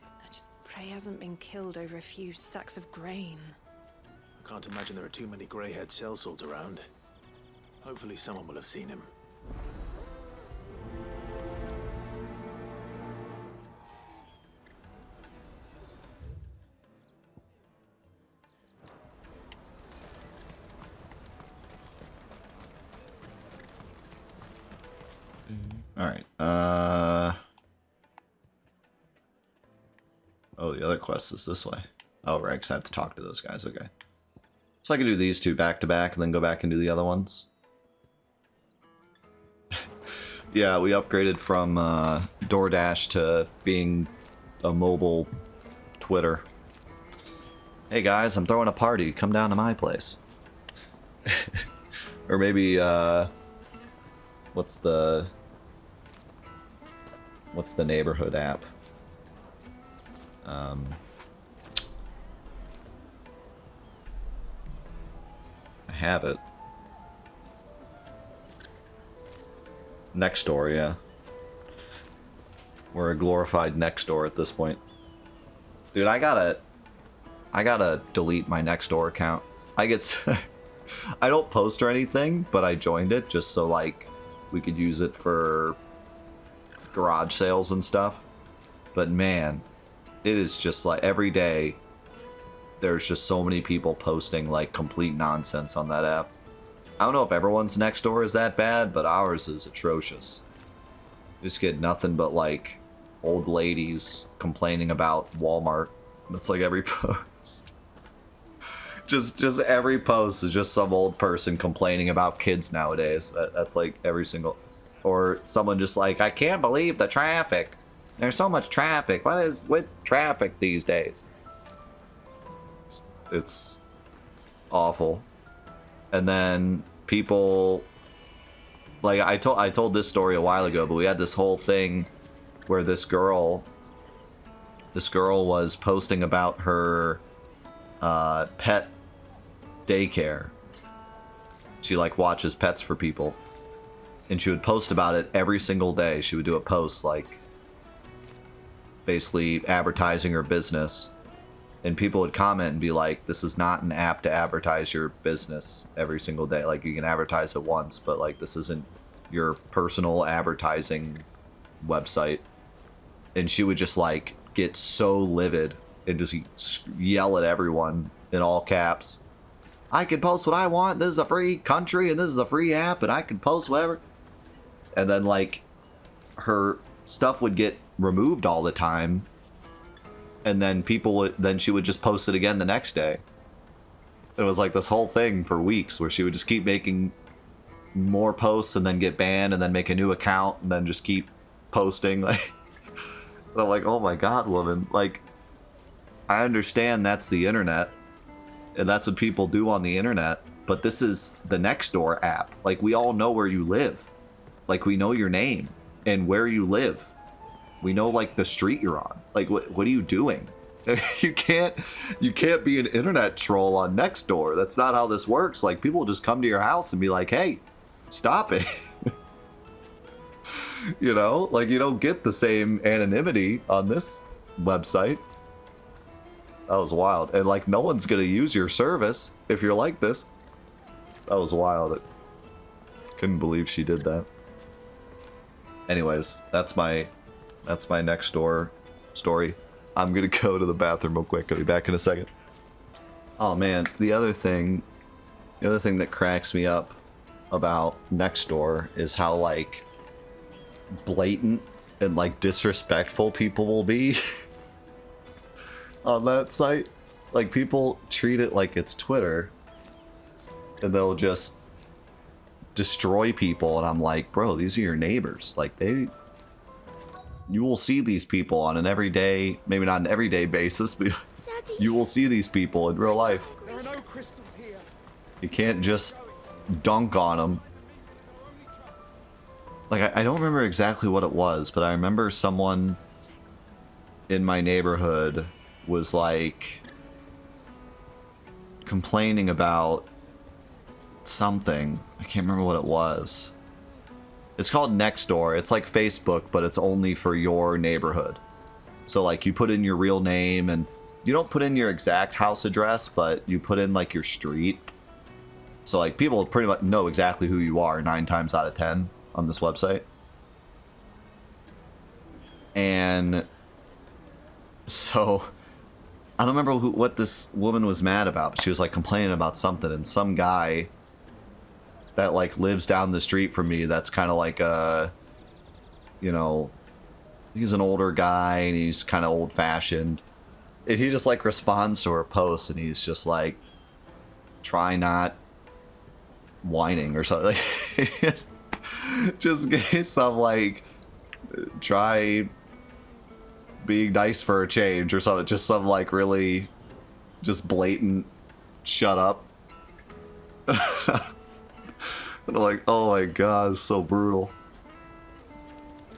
I just pray he hasn't been killed over a few sacks of grain. I can't imagine there are too many grey-haired sellswords around. Hopefully someone will have seen him. Alright, oh, the other quest is this way. Oh, right, because I have to talk to those guys, okay. So I can do these two back to back and then go back and do the other ones. Yeah, we upgraded from DoorDash to being a mobile Twitter. Hey guys, I'm throwing a party. Come down to my place. Or maybe, what's the neighborhood app? I have it. Nextdoor, yeah. We're a glorified Nextdoor at this point. Dude, I gotta delete my Nextdoor account. I don't post or anything, but I joined it just so like we could use it for garage sales and stuff. But man, it is just like every day there's just so many people posting like complete nonsense on that app. I don't know if everyone's Nextdoor is that bad, but ours is atrocious. You just get nothing but like old ladies complaining about Walmart. That's like every post. just every post is just some old person complaining about kids nowadays. That's like every single, or someone just like, I can't believe the traffic. There's so much traffic. What is with traffic these days? It's awful. And then people, like I told this story a while ago, but we had this whole thing where this girl was posting about her pet daycare. She like watches pets for people, and she would post about it every single day. She would do a post like basically advertising her business. And people would comment and be like, this is not an app to advertise your business every single day. Like, you can advertise it once, but like, this isn't your personal advertising website, and she would just like get so livid and just yell at everyone in all caps. I can post what I want. This is a free country and this is a free app and I can post whatever. And then like her stuff would get removed all the time. And then she would just post it again the next day. It was like this whole thing for weeks where she would just keep making more posts and then get banned and then make a new account and then just keep posting. Like, and I'm like, oh my God, woman. Like, I understand that's the internet and that's what people do on the internet, but this is the Nextdoor app. Like, we all know where you live. Like, we know your name and where you live. We know like the street you're on. Like, what are you doing? You can't be an internet troll on Nextdoor. That's not how this works. Like, people just come to your house and be like, hey, stop it. You know, like, you don't get the same anonymity on this website. That was wild. And like, no one's gonna use your service if you're like this. That was wild. I couldn't believe she did that. Anyways, that's my Nextdoor story. I'm gonna go to the bathroom real quick. I'll be back in a second. Oh man, the other thing that cracks me up about Nextdoor is how like blatant and like disrespectful people will be on that site. Like, people treat it like it's Twitter and they'll just destroy people, and I'm like, bro, these are your neighbors. Like, you will see these people on an everyday, maybe not an everyday basis, but Daddy, you will see these people in real life. There are no crystals here. You can't just dunk on them. Like, I don't remember exactly what it was, but I remember someone in my neighborhood was like complaining about something. I can't remember what it was. It's called Nextdoor. It's like Facebook, but it's only for your neighborhood. So like, you put in your real name, and you don't put in your exact house address, but you put in like your street. So like, people pretty much know exactly who you are 9 times out of 10 on this website. And so I don't remember what this woman was mad about, but she was like complaining about something, and some guy that like lives down the street from me, that's kind of like a, you know, he's an older guy and he's kind of old fashioned, and he just like responds to her posts and he's just like, try not whining or something. Like, just gave some like, try being nice for a change or something. Just some like really just blatant shut up. And I'm like, oh my God, it's so brutal.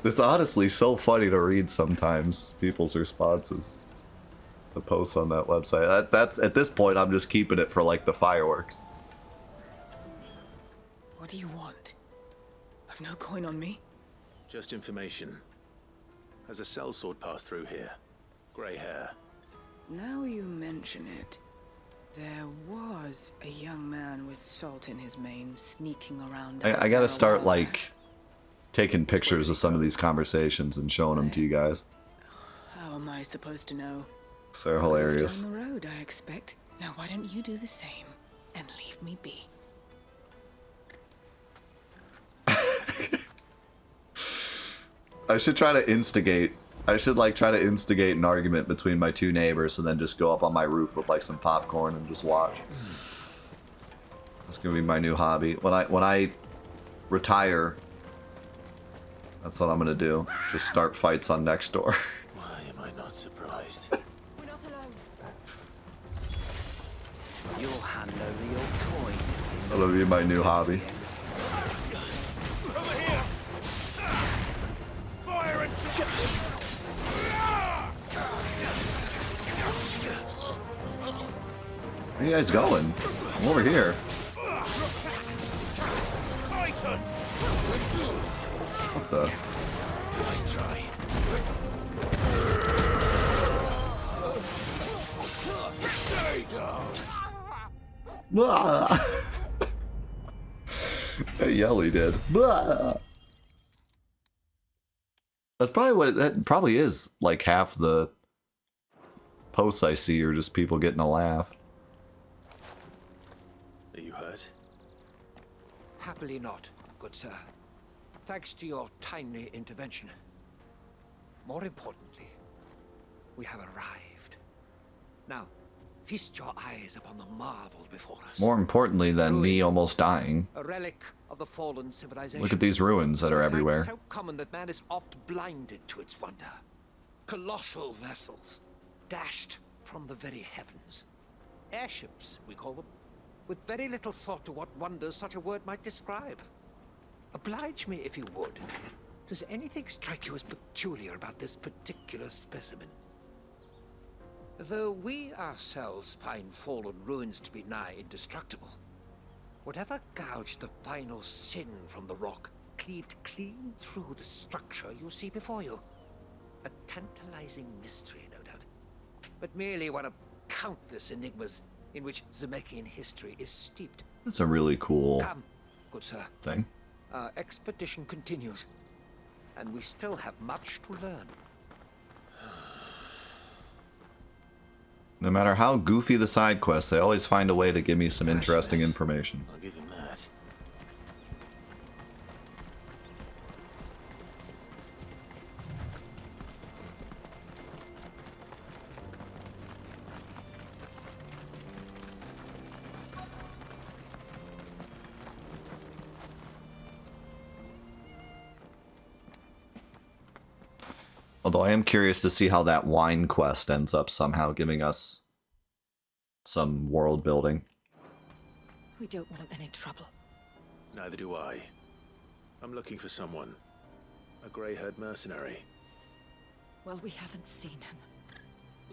It's honestly so funny to read sometimes, people's responses to posts on that website. That's at this point, I'm just keeping it for like the fireworks. What do you want? I've no coin on me. Just information. Has a sellsword passed through here? Grey hair. Now you mention it. There was a young man with salt in his mane sneaking around. I gotta start like taking pictures of some of these conversations and showing them to you guys. How am I supposed to know? They're hilarious. Down the road, I expect. Now why don't you do the same and leave me be? I should try to instigate. I should like try to instigate an argument between my 2 neighbors and then just go up on my roof with like some popcorn and just watch. That's gonna be my new hobby. When I retire, that's what I'm gonna do. Just start fights on Nextdoor. Why am I not surprised? We're not alone. You'll hand over your coin. That'll be my new hobby. Over here. Fire and Where are you guys going? I'm over here. Titan. What the? Nice try. Stay down. Yelly did. Blah. That's probably what that probably is. Like half the posts I see are just people getting a laugh. Are you hurt? Happily not, good sir. Thanks to your timely intervention. More importantly, we have arrived. Now, feast your eyes upon the marvel before us. More importantly than me almost dying. A relic of the fallen civilization. Look at these ruins that are everywhere. A sight so common that man is oft blinded to its wonder. Colossal vessels, dashed from the very heavens. Airships, we call them, with very little thought to what wonders such a word might describe. Oblige me if you would. Does anything strike you as peculiar about this particular specimen? Though we ourselves find fallen ruins to be nigh indestructible, whatever gouged the final sin from the rock cleaved clean through the structure you see before you. A tantalizing mystery, no doubt, but merely one of countless enigmas in which Zemeckis history is steeped. That's a really cool Come, good sir. thing. Our expedition continues, and we still have much to learn. No matter how goofy the side quests, they always find a way to give me some interesting information. I'll give him that. Although I am curious to see how that wine quest ends up somehow giving us some world building. We don't want any trouble. Neither do I. I'm looking for someone. A grey-haired mercenary. Well, we haven't seen him.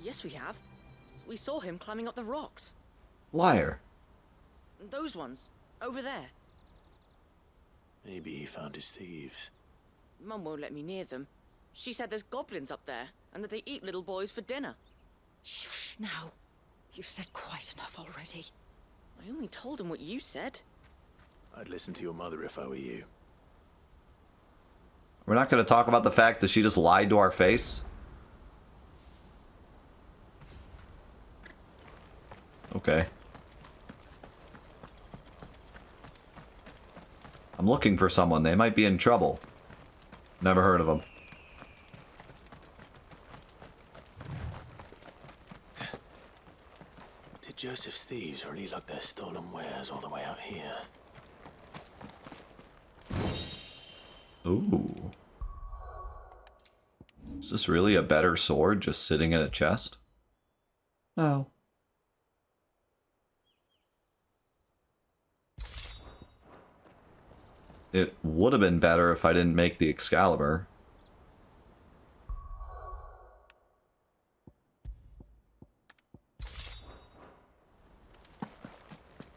Yes, we have. We saw him climbing up the rocks. Liar. Those ones, over there. Maybe he found his thieves. Mum won't let me near them. She said there's goblins up there, and that they eat little boys for dinner. Shush now. You've said quite enough already. I only told him what you said. I'd listen to your mother if I were you. We're not going to talk about the fact that she just lied to our face? Okay. I'm looking for someone. They might be in trouble. Never heard of them. Did Joseph's thieves really lug their stolen wares all the way out here? Ooh. Is this really a better sword just sitting in a chest? No. It would have been better if I didn't make the Excalibur.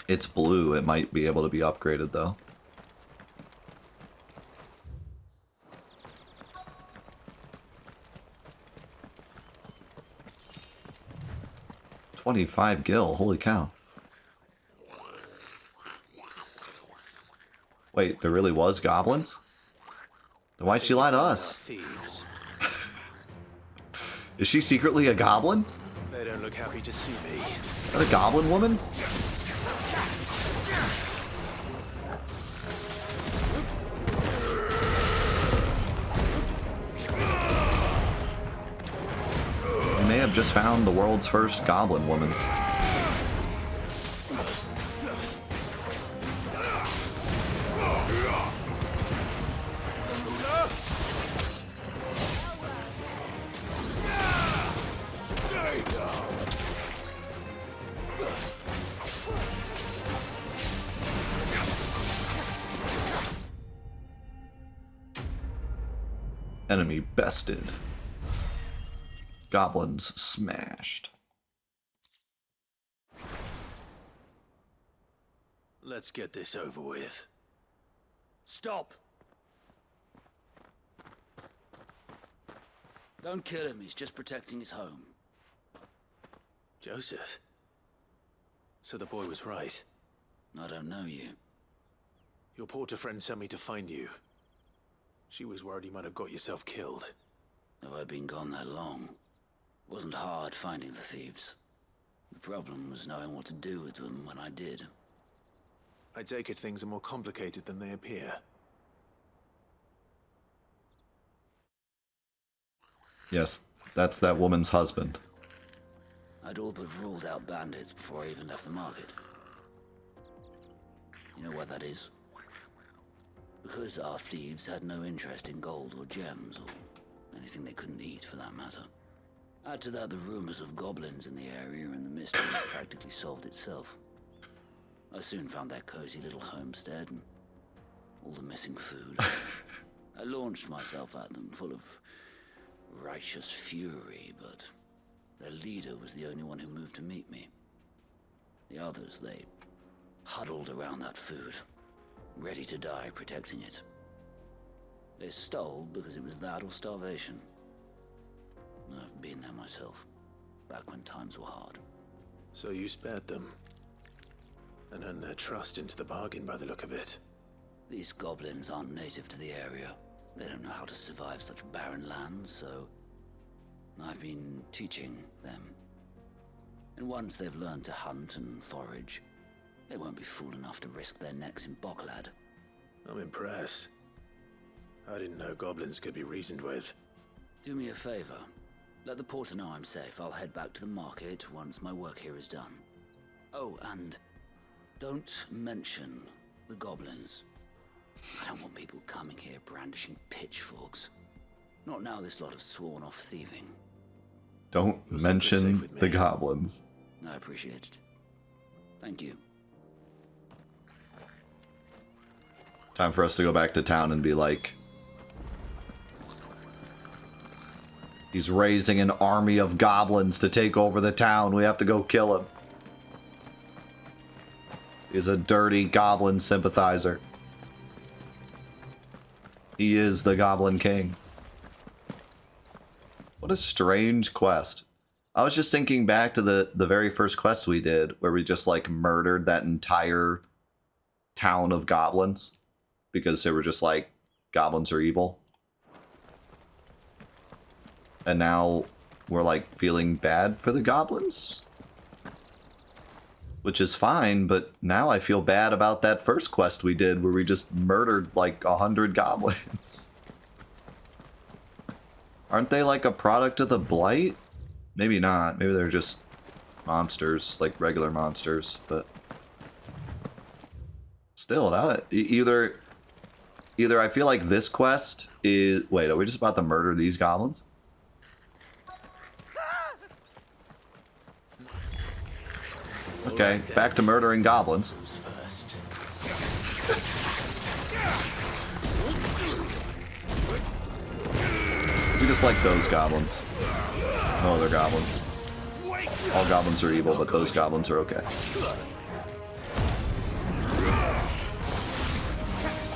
It's blue. It might be able to be upgraded, though. $25 gil. Holy cow. Wait, there really was goblins? Then why'd she lie to us? Is she secretly a goblin? They don't look happy to see me. Is that a goblin woman? We may have just found the world's first goblin woman. Enemy bested. Goblins smashed. Let's get this over with. Stop! Don't kill him, he's just protecting his home. Joseph? So the boy was right. I don't know you. Your porter friend sent me to find you. She was worried you might have got yourself killed. Have I been gone that long? It wasn't hard finding the thieves. The problem was knowing what to do with them when I did. I take it things are more complicated than they appear. Yes, that's that woman's husband. I'd all but ruled out bandits before I even left the market. You know why that is? Because our thieves had no interest in gold or gems, or anything they couldn't eat for that matter. Add to that the rumors of goblins in the area, and the mystery practically solved itself. I soon found their cozy little homestead and all the missing food. I launched myself at them, full of righteous fury, but their leader was the only one who moved to meet me. The others, they huddled around that food, ready to die protecting it. They stole because it was that or starvation. I've been there myself, back when times were hard. So you spared them, and earned their trust into the bargain by the look of it. These goblins aren't native to the area. They don't know how to survive such barren lands, so I've been teaching them. And once they've learned to hunt and forage, they won't be fool enough to risk their necks in Bocklad. I'm impressed. I didn't know goblins could be reasoned with. Do me a favor. Let the porter know I'm safe. I'll head back to the market once my work here is done. Oh, and don't mention the goblins. I don't want people coming here brandishing pitchforks. Not now this lot have sworn off thieving. Don't mention the goblins. I appreciate it. Thank you. Time for us to go back to town and be like, he's raising an army of goblins to take over the town. We have to go kill him. He's a dirty goblin sympathizer. He is the Goblin King. What a strange quest. I was just thinking back to the very first quest we did, where we just like murdered that entire town of goblins because they were just like, goblins are evil. And now we're like feeling bad for the goblins, which is fine, but now I feel bad about that first quest we did where we just murdered like 100 goblins. Aren't they like a product of the Blight? Maybe not. Maybe they're just monsters, like regular monsters, but still, either I feel like this quest is... Wait, are we just about to murder these goblins? Okay, back to murdering goblins. We just like those goblins. No other goblins. All goblins are evil, but those goblins are okay.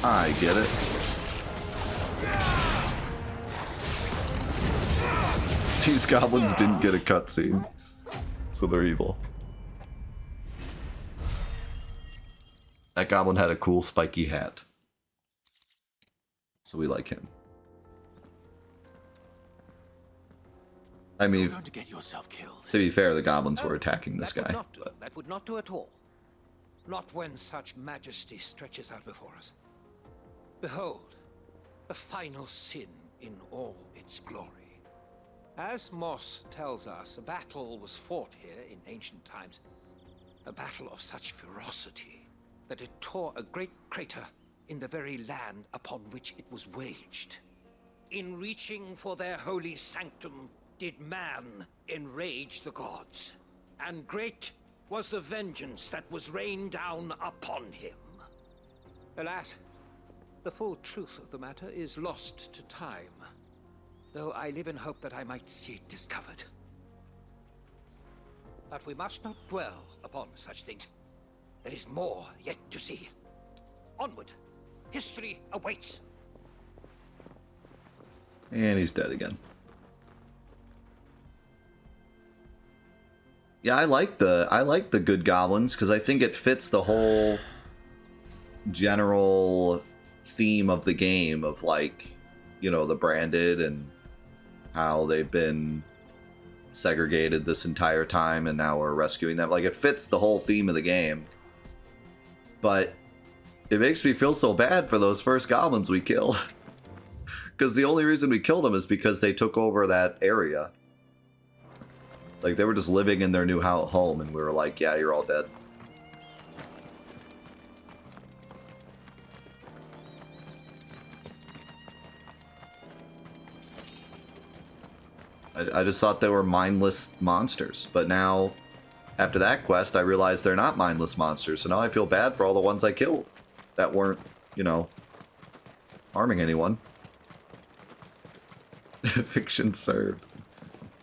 I get it. These goblins didn't get a cutscene, so they're evil. That goblin had a cool spiky hat, so we like him. I mean, You're going to get yourself killed. To be fair, the goblins were attacking this guy. That would not do at all. Not when such majesty stretches out before us. Behold, the final sin in all its glory. As Moss tells us, a battle was fought here in ancient times. A battle of such ferocity that it tore a great crater in the very land upon which it was waged. In reaching for their holy sanctum, did man enrage the gods, and great was the vengeance that was rained down upon him. Alas, the full truth of the matter is lost to time, though I live in hope that I might see it discovered. But we must not dwell upon such things. There is more yet to see. Onward, history awaits. And he's dead again. Yeah, I like the good goblins because I think it fits the whole general theme of the game of like, you know, the branded and how they've been segregated this entire time and now we're rescuing them. Like, it fits the whole theme of the game. But it makes me feel so bad for those first goblins we kill. Because the only reason we killed them is because they took over that area. Like, they were just living in their new home and we were like, yeah, you're all dead. I just thought they were mindless monsters, but now, after that quest, I realized they're not mindless monsters, so now I feel bad for all the ones I killed that weren't, you know, harming anyone. Fiction served.